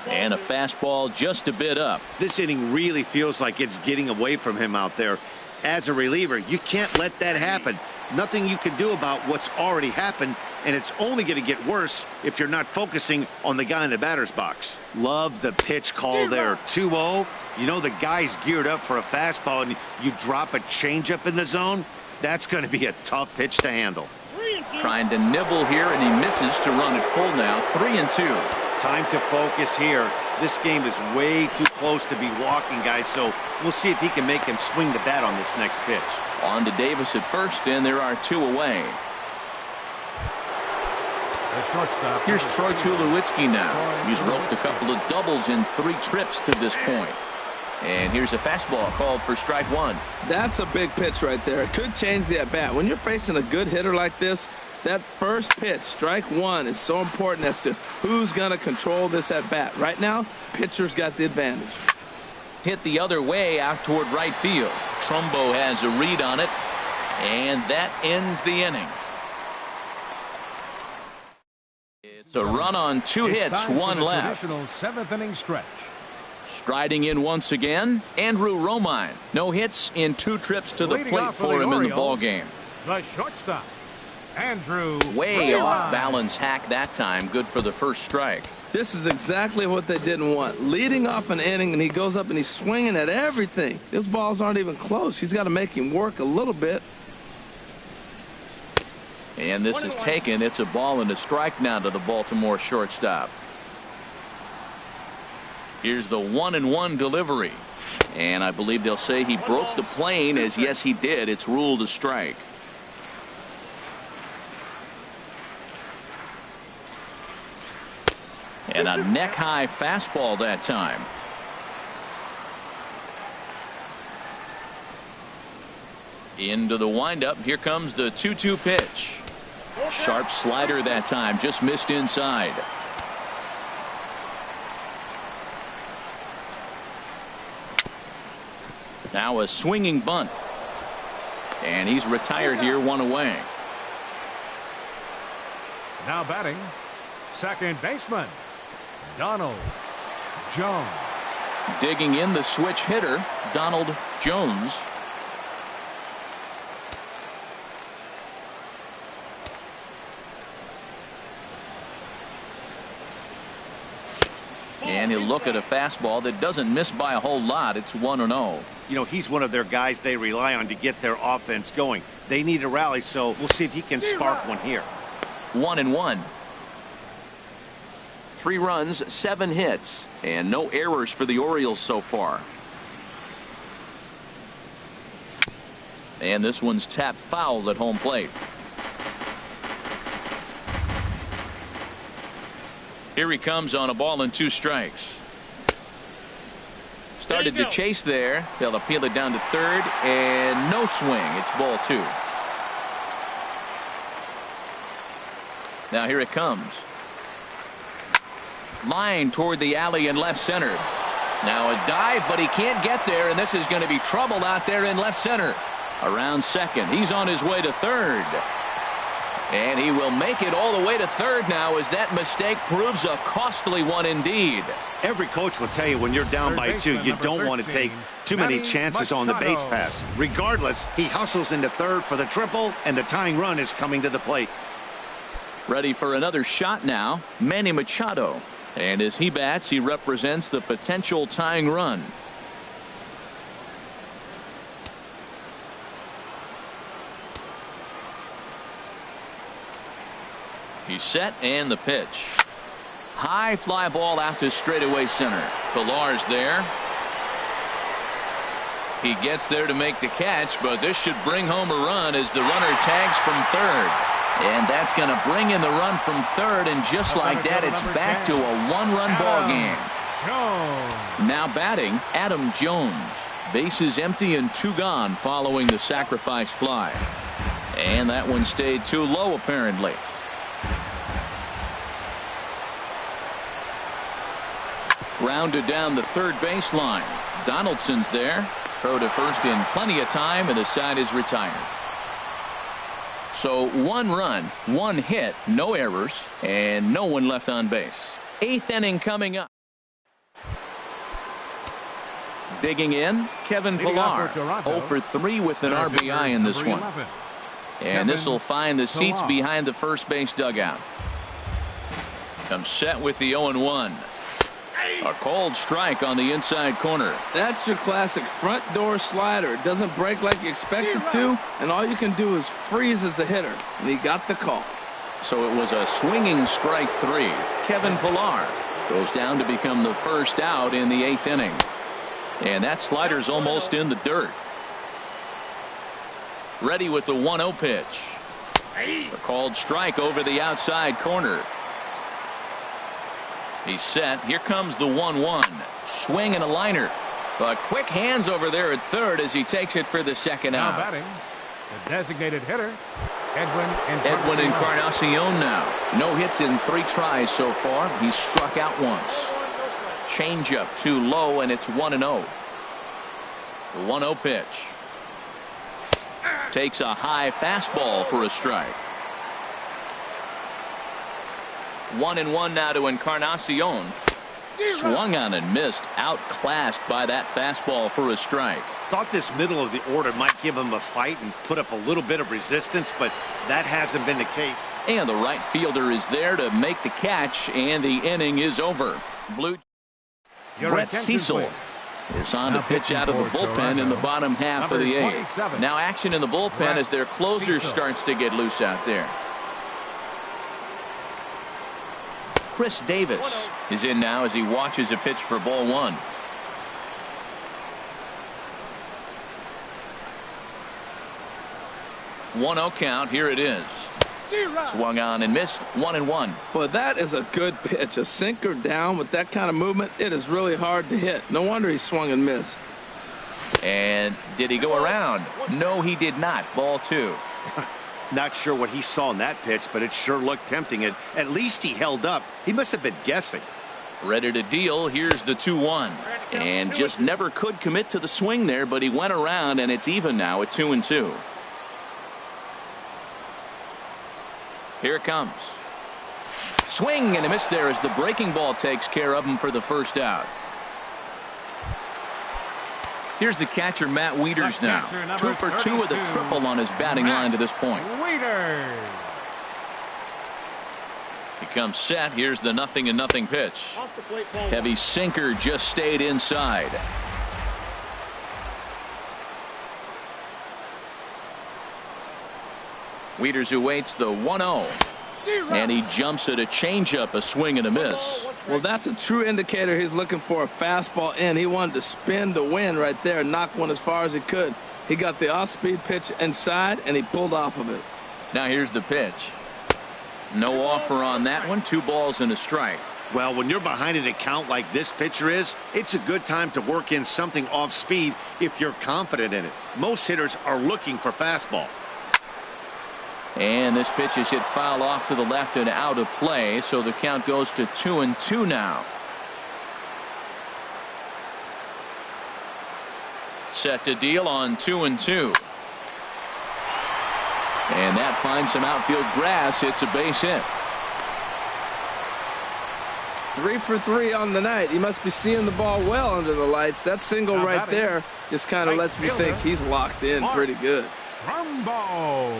And a fastball just a bit up. This inning really feels like it's getting away from him out there. As a reliever, you can't let that happen. Nothing you can do about what's already happened, and it's only going to get worse if you're not focusing on the guy in the batter's box. Love the pitch call there. 2-0. You know the guy's geared up for a fastball, and you drop a changeup in the zone. That's going to be a tough pitch to handle. Trying to nibble here, and he misses to run it full now. 3-2. Time to focus here. This game is way too close to be walking, guys, so we'll see if he can make him swing the bat on this next pitch. On to Davis at first, and there are 2 away. Here's Troy Tulowitzki now. He's roped a couple of doubles in 3 trips to this point. And here's a fastball called for strike 1. That's a big pitch right there. It could change the at-bat. When you're facing a good hitter like this, that first pitch, strike 1, is so important as to who's going to control this at-bat. Right now, pitcher's got the advantage. Hit the other way out toward right field. Trumbo has a read on it, and that ends the inning. It's a run on 2 hits, 1 left. 7th inning stretch. Striding in once again, Andrew Romine. No hits in 2 trips to the plate for him in the ballgame. The shortstop, Andrew. Way off balance hack that time. Good for the first strike. This is exactly what they didn't want. Leading off an inning, and he goes up and he's swinging at everything. Those balls aren't even close. He's got to make him work a little bit. And this is taken. It's a ball and a strike now to the Baltimore shortstop. Here's the 1-1 delivery. And I believe they'll say he broke the plane, as yes, he did. It's ruled a strike. And a neck-high fastball that time. Into the windup. Here comes the 2-2 pitch. Sharp slider that time. Just missed inside. Now a swinging bunt. And he's retired here, 1 away. Now batting, second baseman, Donald Jones. Digging in the switch hitter, Donald Jones. And he'll look at a fastball that doesn't miss by a whole lot. It's 1-0. You know, he's one of their guys they rely on to get their offense going. They need a rally, so we'll see if he can spark one here. 1-1. 3 runs, 7 hits, and no errors for the Orioles so far. And this one's tapped foul at home plate. Here he comes on a ball and 2 strikes. Started to chase there. They'll appeal it down to third, and no swing. It's ball 2. Now here it comes. Line toward the alley in left center. Now a dive, but he can't get there, and this is going to be trouble out there in left center. Around second. He's on his way to third. And he will make it all the way to third now, as that mistake proves a costly one indeed. Every coach will tell you when you're down by 2, you don't want to take too many chances on the base pass. Regardless, he hustles into third for the triple, and the tying run is coming to the plate. Ready for another shot now, Manny Machado. And as he bats, he represents the potential tying run. He's set, and the pitch. High fly ball out to straightaway center. Pilar's there. He gets there to make the catch, but this should bring home a run as the runner tags from third. And that's going to bring in the run from third, and just like that, it's back to a 1-run ball game. Now batting, Adam Jones. Bases empty and 2 gone following the sacrifice fly. And that one stayed too low, apparently. Grounded down the third baseline. Donaldson's there. Throw to first in plenty of time, and the side is retired. So 1 run, 1 hit, no errors, and no one left on base. 8th inning coming up. Digging in, Kevin Pillar. 0 for 3 with an RBI in this one. And this will find the seats behind the first base dugout. Comes set with the 0-1. A cold strike on the inside corner. That's your classic front door slider. It doesn't break like you expect it to, and all you can do is freeze as a hitter. And he got the call. So it was a swinging strike 3. Kevin Pillar goes down to become the first out in the 8th inning. And that slider's almost in the dirt. Ready with the 1-0 pitch. A called strike over the outside corner. He's set. Here comes the 1-1. Swing and a liner. But quick hands over there at third as he takes it for the second Now out. batting, the designated hitter, Edwin Encarnacion now. No hits in 3 tries so far. He's struck out once. Changeup too low, and it's 1-0. The 1-0 pitch. Takes a high fastball for a strike. 1-1 now to Encarnacion. Swung on and missed. Outclassed by that fastball for a strike. Thought this middle of the order might give him a fight and put up a little bit of resistance, but that hasn't been the case. And the right fielder is there to make the catch, and the inning is over. Brett Cecil is on to pitch out of the bullpen in the bottom half of the 8th. Now action in the bullpen as their closer starts to get loose out there. Chris Davis is in now as he watches a pitch for ball 1. One-0 count. Here it is. Swung on and missed. 1-1. Well, that is a good pitch. A sinker down with that kind of movement. It is really hard to hit. No wonder he swung and missed. And did he go around? No, he did not. Ball 2. Not sure what he saw in that pitch, but it sure looked tempting. At least he held up. He must have been guessing. Ready to deal. Here's the 2-1. And just never could commit to the swing there, but he went around, and it's even now at 2-2. Here it comes. Swing and a miss there as the breaking ball takes care of him for the first out. Here's the catcher, Matt Wieters now. 2 for 2 with a triple on his batting line to this point. Wieters. He comes set. Here's the 0-0 pitch. Heavy sinker just stayed inside. Wieters who waits the 1-0. And he jumps at a changeup, a swing and a miss. Well, that's a true indicator he's looking for a fastball in. He wanted to spin to win right there, knock one as far as he could. He got the off-speed pitch inside, and he pulled off of it. Now here's the pitch. No offer on that one. 2 balls and a strike. Well, when you're behind an account like this pitcher is, it's a good time to work in something off speed if you're confident in it. Most hitters are looking for fastball. And this pitch is hit foul off to the left and out of play, so the count goes to 2-2 now. Set to deal on 2-2. And that finds some outfield grass. It's a base hit. 3 for 3 on the night. He must be seeing the ball well under the lights. That single right there just kind of lets me think he's locked in pretty good. Trumbo.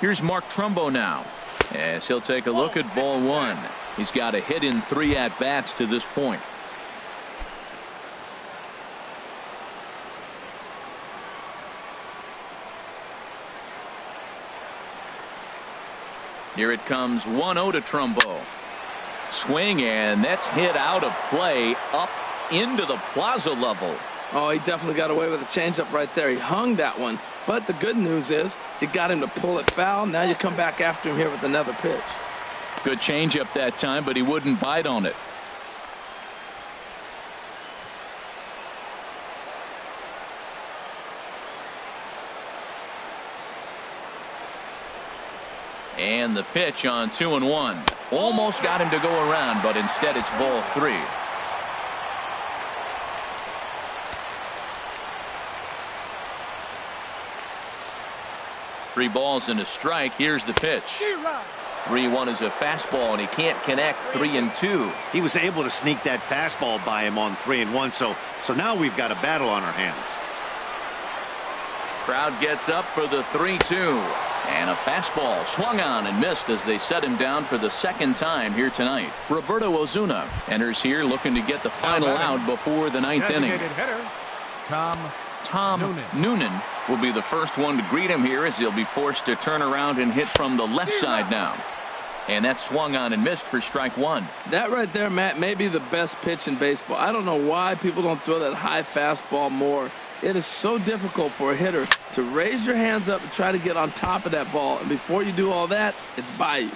Here's Mark Trumbo now, as he'll take a look at ball 1. He's got a hit in 3 at-bats to this point. Here it comes. 1-0 to Trumbo. Swing, and that's hit out of play up into the plaza level. Oh, he definitely got away with a changeup right there. He hung that one. But the good news is you got him to pull it foul. Now you come back after him here with another pitch. Good changeup that time, but he wouldn't bite on it. And And the pitch on 2-1. Almost got him to go around, but instead it's ball 3. Three balls and a strike. Here's the pitch. 3-1 is a fastball, and he can't connect. 3-2. He was able to sneak that fastball by him on 3-1. So now we've got a battle on our hands. Crowd gets up for the 3-2. And a fastball swung on and missed as they set him down for the second time here tonight. Roberto Ozuna enters here looking to get the final out before the 9th inning. Hitter, Tom Noonan will be the first one to greet him here as he'll be forced to turn around and hit from the left side now. And that swung on and missed for strike 1. That right there, Matt, may be the best pitch in baseball. I don't know why people don't throw that high fastball more. It is so difficult for a hitter to raise your hands up and try to get on top of that ball. And before you do all that, it's by you.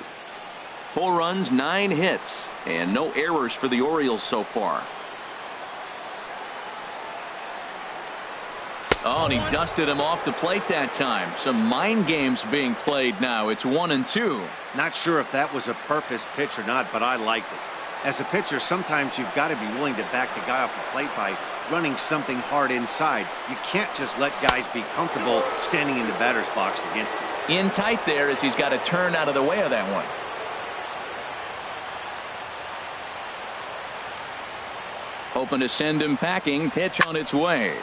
4 runs, 9 hits, and no errors for the Orioles so far. Oh, and he dusted him off the plate that time. Some mind games being played now. It's 1-2. Not sure if that was a purpose pitch or not, but I liked it. As a pitcher, sometimes you've got to be willing to back the guy off the plate by running something hard inside. You can't just let guys be comfortable standing in the batter's box against you. In tight there as he's got to turn out of the way of that one. Hoping to send him packing. Pitch on its way.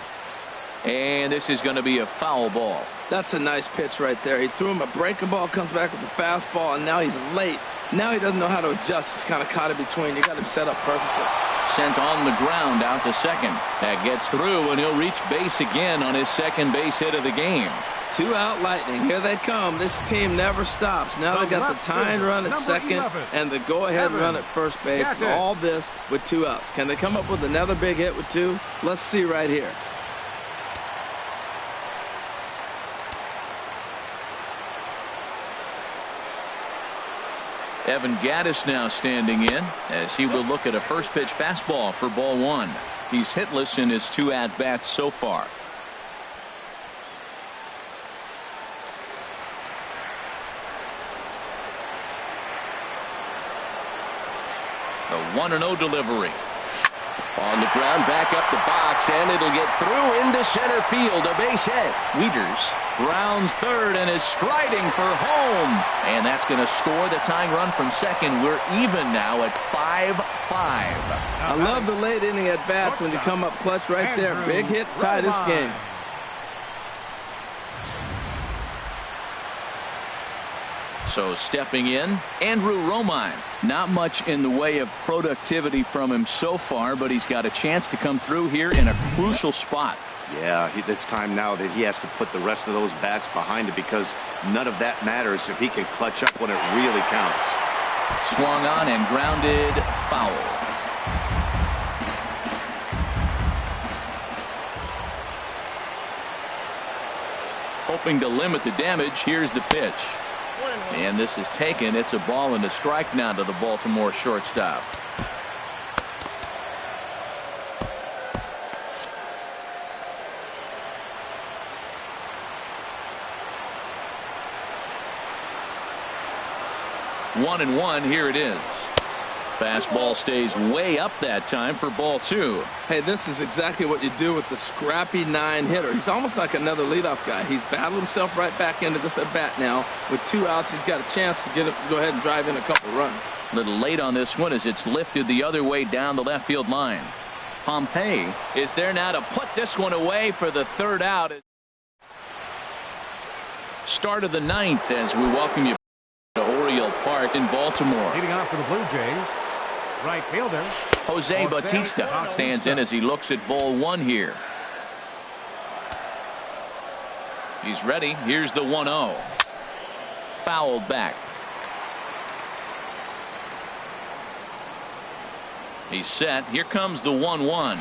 And this is going to be a foul ball. That's a nice pitch right there. He threw him a breaking ball, comes back with the fastball, and now he's late. Now he doesn't know how to adjust. He's kind of caught in between. You got him set up perfectly. Sent on the ground out to second. That gets through, and he'll reach base again on his second base hit of the game. 2 out Lightning. Here they come. This team never stops. Now they got the tying run at second and the go-ahead run at first base. All this with 2 outs. Can they come up with another big hit with 2? Let's see right here. Evan Gattis now standing in as he will look at a first pitch fastball for ball 1. He's hitless in his 2 at-bats so far. The 1-0 delivery. On the ground, back up the box, and it'll get through into center field. A base hit. Wieters rounds third and is striding for home. And that's going to score the tying run from second. We're even now at 5-5. I love the late inning at bats when you come up clutch right there. Big hit, tie this game. So stepping in, Andrew Romine. Not much in the way of productivity from him so far, but he's got a chance to come through here in a crucial spot. Yeah, it's time now that he has to put the rest of those bats behind it because none of that matters if he can clutch up when it really counts. Swung on and grounded foul. Hoping to limit the damage, here's the pitch. And this is taken. It's a ball and a strike now to the Baltimore shortstop. One and one. Here it is. Fastball stays way up that time for ball 2. Hey, this is exactly what you do with the scrappy 9 hitter. He's almost like another leadoff guy. He's battled himself right back into this at bat now. With 2 outs, he's got a chance to go ahead and drive in a couple runs. A little late on this one as it's lifted the other way down the left field line. Pompey is there now to put this one away for the 3rd out. Start of the 9th as we welcome you to Oriole Park in Baltimore. Leading off for the Blue Jays, right fielder Jose Bautista stands in as he looks at ball 1 here. He's ready. Here's the 1-0. Fouled back. He's set. Here comes the 1-1.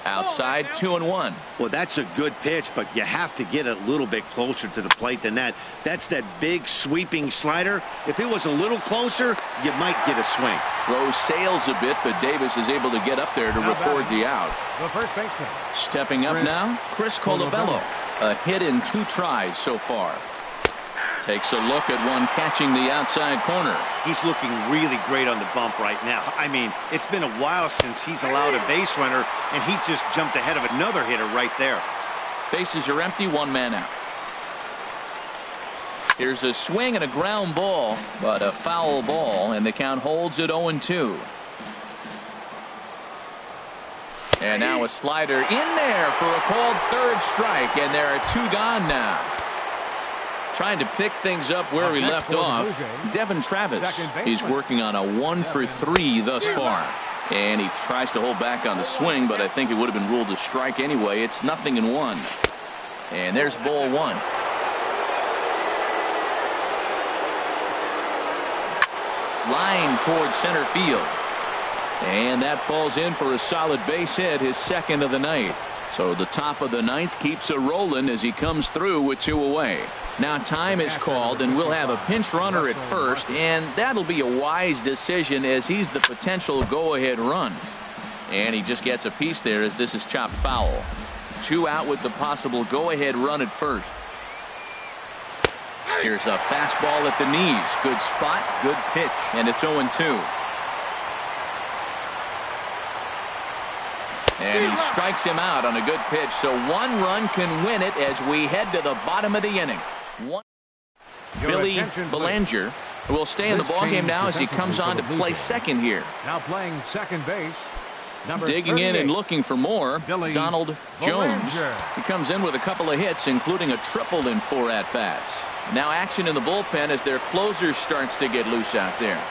Outside, 2-1. Well, that's a good pitch, but you have to get a little bit closer to the plate than that. That's that big sweeping slider. If it was a little closer, you might get a swing. Throw sails a bit, but Davis is able to get up there to record the out. The first baseman. Stepping up now, Chris Colabello. A hit in 2 tries so far. Takes a look at one catching the outside corner. He's looking really great on the bump right now. I mean, it's been a while since he's allowed a base runner, and he just jumped ahead of another hitter right there. Bases are empty, one man out. Here's a swing and a ground ball, but a foul ball, and the count holds at 0-2. And now a slider in there for a called third strike, and there are 2 gone now. Trying to pick things up where he left off. Devin Travis, he's working on a 1 for 3 thus far. And he tries to hold back on the swing, but I think it would have been ruled a strike anyway. It's 0-1. And there's ball 1. Line towards center field. And that falls in for a solid base hit, his second of the night. So the top of the ninth keeps a rolling as he comes through with 2 away. Now time is called, and we'll have a pinch runner at first, and that'll be a wise decision as he's the potential go-ahead run. And he just gets a piece there as this is chopped foul. 2 out with the possible go-ahead run at first. Here's a fastball at the knees. Good spot, good pitch, and it's 0-2. And he strikes him out on a good pitch, so 1 run can win it as we head to the bottom of the inning. Billy Belanger will stay in the ballgame now as he comes on to play second here. Now playing second base. Digging in and looking for more, Donald Jones. He comes in with a couple of hits, including a triple in 4 at-bats. Now action in the bullpen as their closer starts to get loose out there.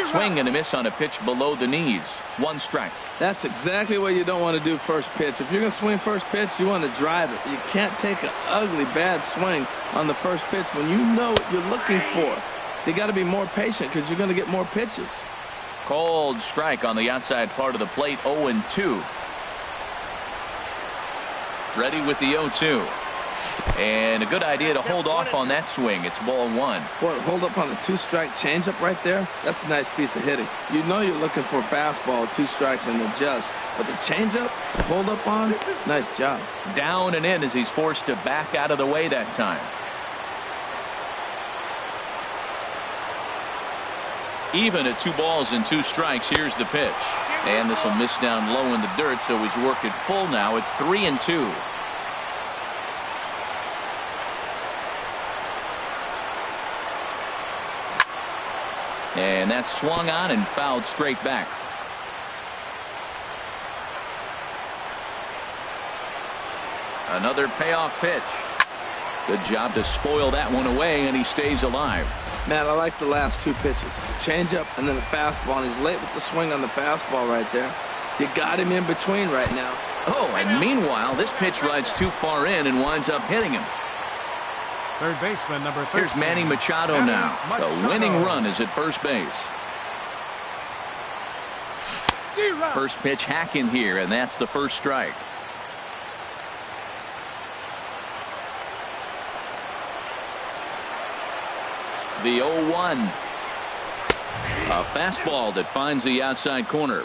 Swing and a miss on a pitch below the knees. 1 strike. That's exactly what you don't want to do first pitch. If you're going to swing first pitch, you want to drive it. You can't take an ugly, bad swing on the first pitch when you know what you're looking for. You got to be more patient because you're going to get more pitches. Cold strike on the outside part of the plate. 0-2. Ready with the 0-2. And a good idea to hold off on that swing. It's ball 1. Boy, hold up on the 2-strike changeup right there. That's a nice piece of hitting. You know you're looking for a fastball, 2 strikes and adjust. But the changeup, hold up on, nice job. Down and in as he's forced to back out of the way that time. Even at 2 balls and 2 strikes, here's the pitch. And this will miss down low in the dirt, so he's worked it full now at 3-2. And that's swung on and fouled straight back. Another payoff pitch. Good job to spoil that one away, and he stays alive. Man, I like the last 2 pitches. The changeup and then the fastball. And he's late with the swing on the fastball right there. You got him in between right now. Oh, and meanwhile, this pitch rides too far in and winds up hitting him. Third baseman, number 13. Here's Manny Machado now. The winning run is at first base. First pitch hack in here, and that's the first strike. The 0-1. A fastball that finds the outside corner.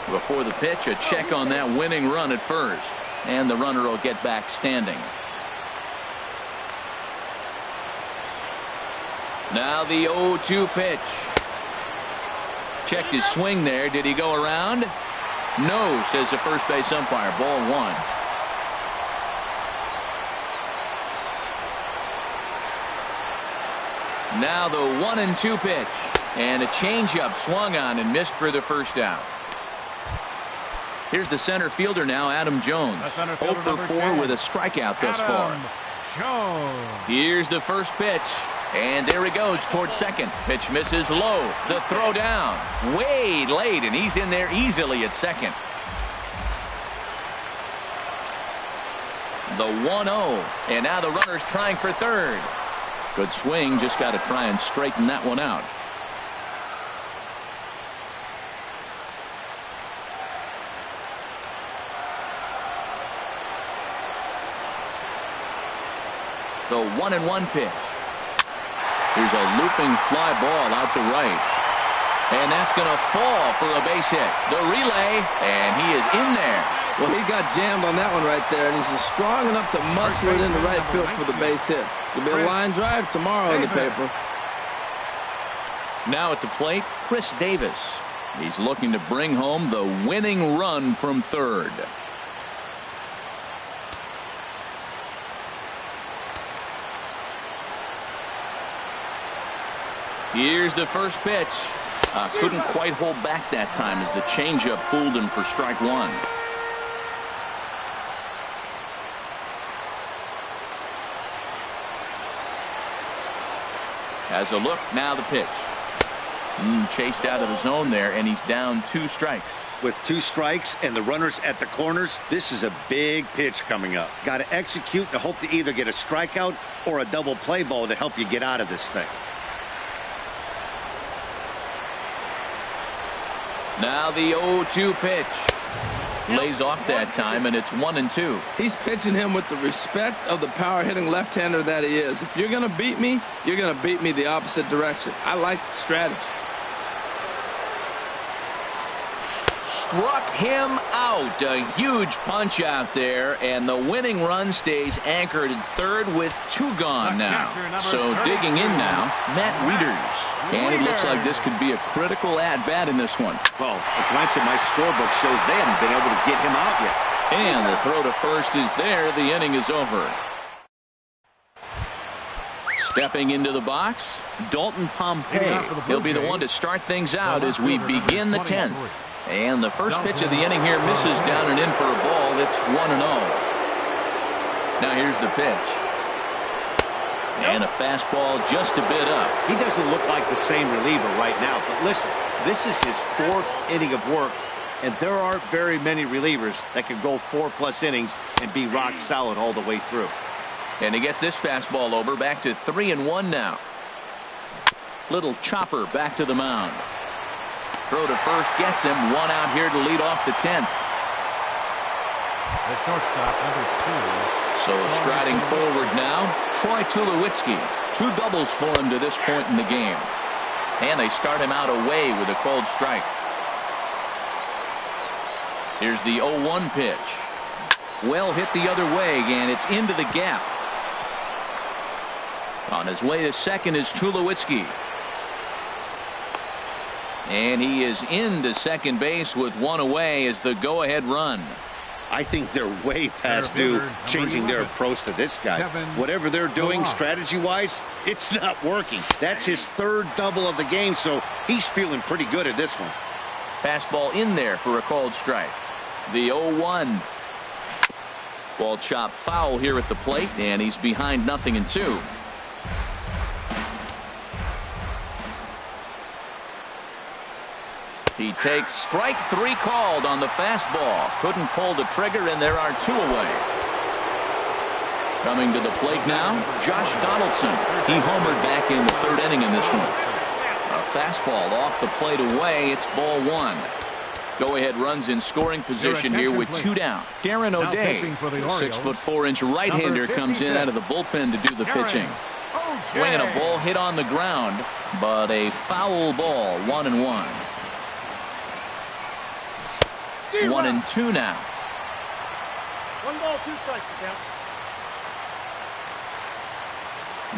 Before the pitch, a check on that winning run at first. And the runner will get back standing. Now the 0-2 pitch. Checked his swing there. Did he go around? No, says the first base umpire. Ball 1. Now the 1-2 pitch. And a changeup swung on and missed for the first out. Here's the center fielder now, Adam Jones. 0 for 4 with a strikeout thus far. Here's the first pitch. And there he goes towards second. Pitch misses low. The throw down. Way late, and he's in there easily at second. The 1-0. And now the runner's trying for third. Good swing. Just got to try and straighten that one out. The 1-1 pitch. Here's a looping fly ball out to right. And that's going to fall for a base hit. The relay, and he is in there. Well, he got jammed on that one right there, and he's just strong enough to muscle it into right field for the base hit. It's going to be a line drive tomorrow in the paper. Now at the plate, Chris Davis. He's looking to bring home the winning run from third. Here's the first pitch. Couldn't quite hold back that time as the changeup fooled him for strike one. Has a look, now the pitch. Chased out of the zone there, and he's down 2 strikes. With 2 strikes and the runners at the corners, this is a big pitch coming up. Got to execute to hope to either get a strikeout or a double play ball to help you get out of this thing. Now the 0-2 pitch. Lays off that time, and it's 1-2. He's pitching him with the respect of the power-hitting left-hander that he is. If you're going to beat me, you're going to beat me the opposite direction. I like the strategy. Struck him out. A huge punch out there, and the winning run stays anchored at third with 2 gone now. So digging in now, Matt Wieters. And it looks like this could be a critical at-bat in this one. Well, a glance at my scorebook shows they haven't been able to get him out yet. And the throw to first is there. The inning is over. Stepping into the box, Dalton Pompey. He'll be the one to start things out as we begin the 10th. And the first pitch of the inning here misses down and in for a ball. It's 1-0. Now here's the pitch. And a fastball just a bit up. He doesn't look like the same reliever right now, but listen, this is his 4th inning of work, and there aren't very many relievers that can go 4+ innings and be rock solid all the way through. And he gets this fastball over, back to 3-1 now. Little chopper back to the mound. Throw to first gets him. 1 out here to lead off the 10th. The shortstop, number 2. So striding forward now, Troy Tulowitzki. 2 doubles for him to this point in the game. And they start him out away with a called strike. Here's the 0-1 pitch. Well hit the other way, and it's into the gap. On his way to second is Tulowitzki. And he is into second base with 1 away as the go-ahead run. I think they're way past due changing their approach to this guy. Whatever they're doing strategy-wise, it's not working. That's his 3rd double of the game, so he's feeling pretty good at this one. Fastball in there for a called strike. The 0-1. Ball chopped foul here at the plate, and he's behind 0-2. He takes strike 3 called on the fastball. Couldn't pull the trigger, and there are 2 away. Coming to the plate now, Josh Donaldson. He homered back in the 3rd inning in this one. A fastball off the plate away. It's ball 1. Go-ahead runs in scoring position here with 2 down. Darren O'Day, the 6'4" right-hander, comes in out of the bullpen to do the pitching. Swinging a ball hit on the ground, but a foul ball. 1-1. 1-2 now. 1 ball, 2 strikes. Count.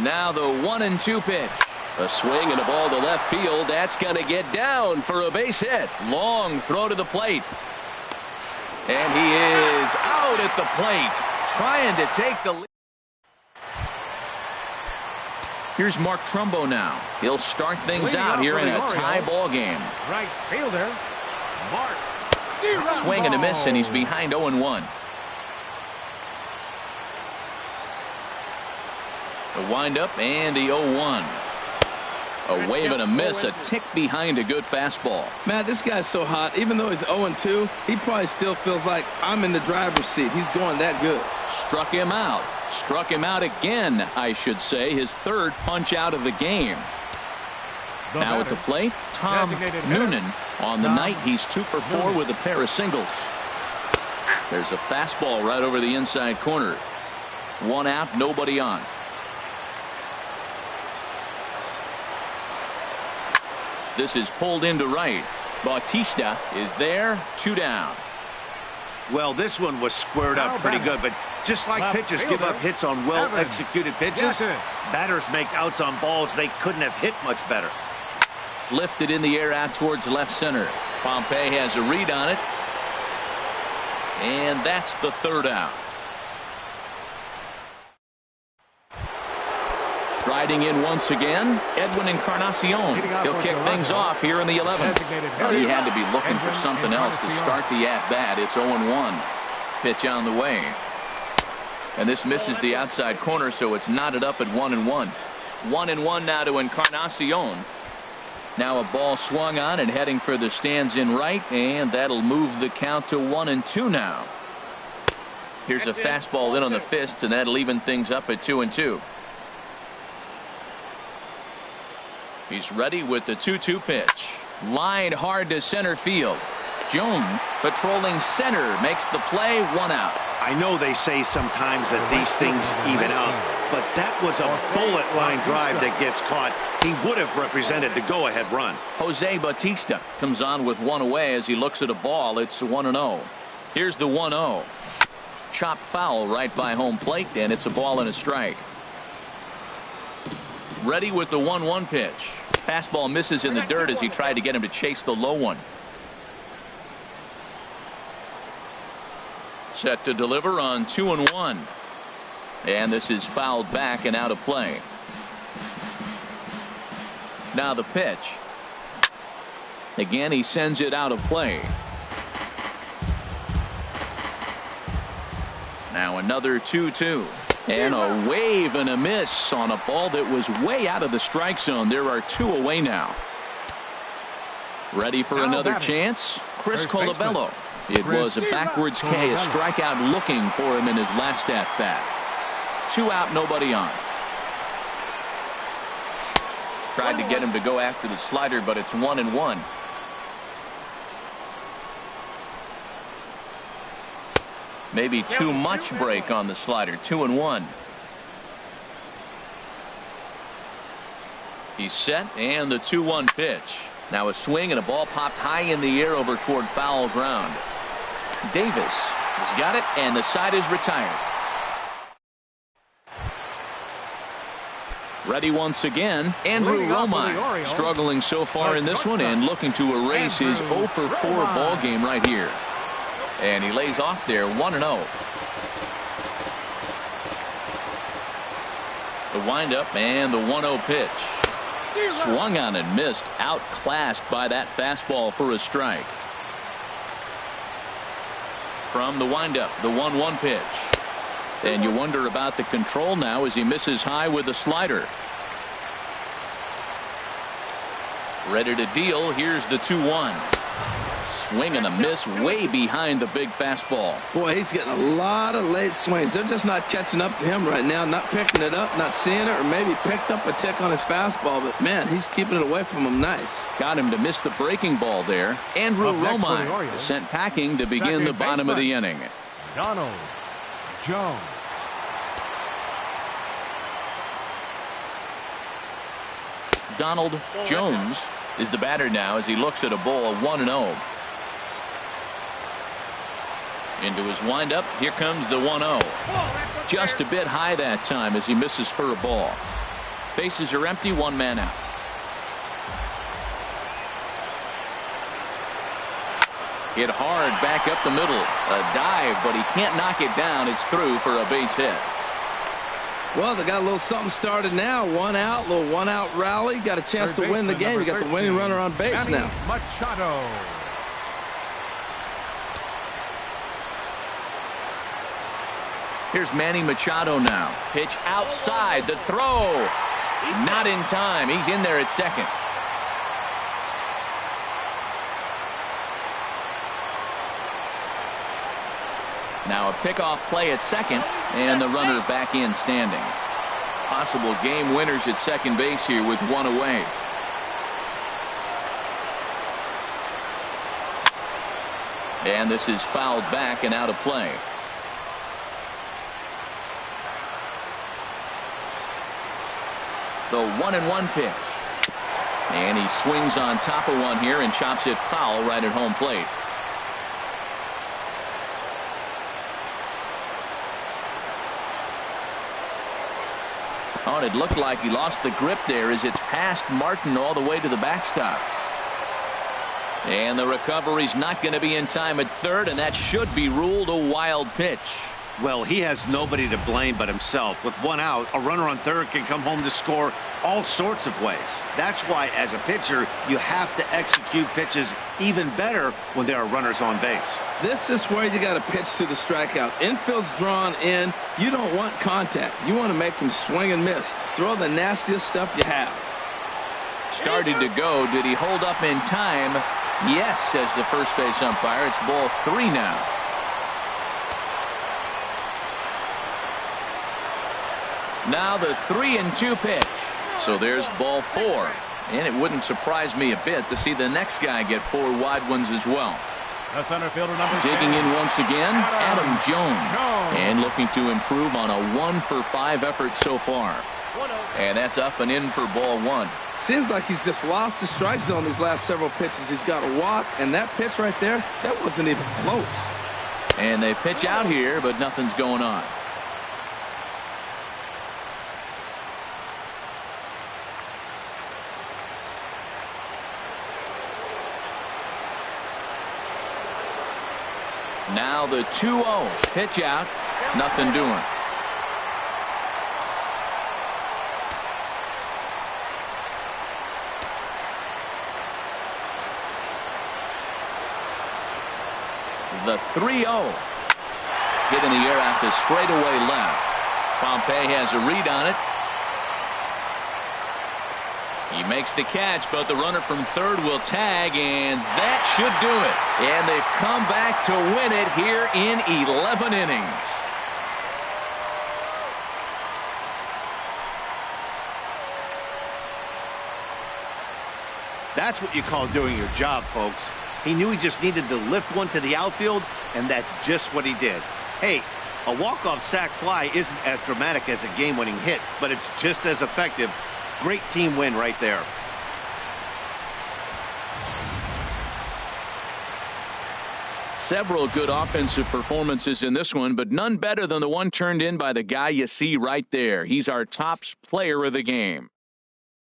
Now the 1-2 pitch. A swing and a ball to left field. That's going to get down for a base hit. Long throw to the plate. And he is out at the plate, trying to take the lead. Here's Mark Trumbo now. He'll start things out here in a tie ball game. Right fielder, Mark. Swing and a miss, and he's behind 0-1. The windup and the 0-1. A wave and a miss, a tick behind a good fastball. Man, this guy's so hot. Even though he's 0-2, he probably still feels like I'm in the driver's seat. He's going that good. Struck him out. Struck him out again, I should say. His 3rd punch out of the game. Now at the plate, Tom Noonan. On the night, he's 2 for 4 with a pair of singles. There's a fastball right over the inside corner. 1 out, nobody on. This is pulled into right. Bautista is there, 2 down. Well, this one was squared up pretty good, but just like pitchers give up hits on well-executed pitches, batters make outs on balls they couldn't have hit much better. Lifted in the air out towards left center. Pompey has a read on it. And that's the third out. Striding in once again, Edwin Encarnacion. He'll kick things off here in the 11th. Well, he had to be looking for something else to start the at-bat. It's 0-1. Pitch on the way. And this misses the outside corner, so it's knotted up at 1-1. 1-1 now to Encarnacion. Now a ball swung on and heading for the stands in right, and that'll move the count to 1-2 now. Here's a fastball in on the fists, and that'll even things up at 2-2. He's ready with the 2-2 pitch. Line hard to center field. Jones patrolling center makes the play, 1 out. I know they say sometimes that these things even out, but that was a bullet line drive that gets caught. He would have represented the go-ahead run. Jose Bautista comes on with 1 away as he looks at a ball. It's 1-0. Here's the 1-0. Chop foul right by home plate, and it's a ball and a strike. Ready with the 1-1 pitch. Fastball misses in the dirt as he tried to get him to chase the low one. Set to deliver on 2-1. And this is fouled back and out of play. Now the pitch. Again, he sends it out of play. Now another 2-2. And a wave and a miss on a ball that was way out of the strike zone. There are 2 away now. Ready for another chance? Chris Colabello. It was a backwards K, a strikeout looking for him in his last at-bat. 2 out, nobody on. Tried to get him to go after the slider, but it's 1-1. Maybe too much break on the slider. 2-1. He's set, and the 2-1 pitch. Now a swing and a ball popped high in the air over toward foul ground. Davis has got it, and the side is retired. Ready once again, Andrew Romine, struggling so far in this one and looking to erase his 0-for-4 ball game right here. And he lays off there, 1-0. The windup and the 1-0 pitch. Swung on and missed, outclassed by that fastball for a strike. From the windup, the 1-1 pitch. And you wonder about the control now as he misses high with the slider. Ready to deal. Here's the 2-1. Swing and a miss way behind the big fastball. Boy, he's getting a lot of late swings. They're just not catching up to him right now, not picking it up, not seeing it, or maybe picked up a tick on his fastball. But, man, he's keeping it away from him nice. Got him to miss the breaking ball there. Andrew Romine is sent packing to begin the bottom of the inning. Donald Jones. Donald Jones is the batter now as he looks at a ball, 1-0. Into his windup. Here comes the 1-0. Just a bit high that time as he misses for a ball. Bases are empty, 1 man out. Hit hard back up the middle. A dive, but he can't knock it down. It's through for a base hit. Well, they got a little something started now. 1 out, little 1-out rally. Got a chance to win the game. You got the winning runner on base now. Machado. Here's Manny Machado now. Pitch outside. The throw. Not in time. He's in there at second. Now a pickoff play at second, and the runner back in standing. Possible game winners at second base here with 1 away. And this is fouled back and out of play. The 1-1 pitch. And he swings on top of one here and chops it foul right at home plate. Oh, and it looked like he lost the grip there as it's past Martin all the way to the backstop. And the recovery's not going to be in time at third, and that should be ruled a wild pitch. Well, he has nobody to blame but himself. With one out, a runner on third can come home to score all sorts of ways. That's why, as a pitcher, you have to execute pitches even better when there are runners on base. This is where you got to pitch to the strikeout. Infield's drawn in. You don't want contact. You want to make him swing and miss. Throw the nastiest stuff you have. Started to go. Did he hold up in time? Yes, says the first base umpire. It's ball 3 now. Now the 3-2 pitch. So there's ball 4. And it wouldn't surprise me a bit to see the next guy get 4 wide ones as well. The center fielder, number 10. Digging in once again, Adam Jones. And looking to improve on a 1-for-5 effort so far. And that's up and in for ball 1. Seems like he's just lost the strike zone these last several pitches. He's got a walk, and that pitch right there, that wasn't even close. And they pitch out here, but nothing's going on. Now the 2-0 pitch out, nothing doing. The 3-0 hit in the air out to straightaway left. Pompey has a read on it. He makes the catch, but the runner from third will tag, and that should do it. And they've come back to win it here in 11 innings. That's what you call doing your job, folks. He knew he just needed to lift one to the outfield, and that's just what he did. Hey, a walk-off sac fly isn't as dramatic as a game-winning hit, but it's just as effective. Great team win right there. Several good offensive performances in this one, but none better than the one turned in by the guy you see right there. He's our top player of the game.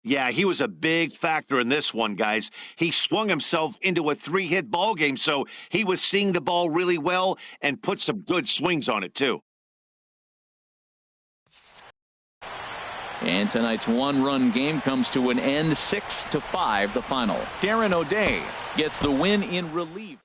Yeah, he was a big factor in this one, guys. He swung himself into a 3-hit ball game, so he was seeing the ball really well and put some good swings on it, too. And tonight's one-run game comes to an end, 6-5 the final. Darren O'Day gets the win in relief.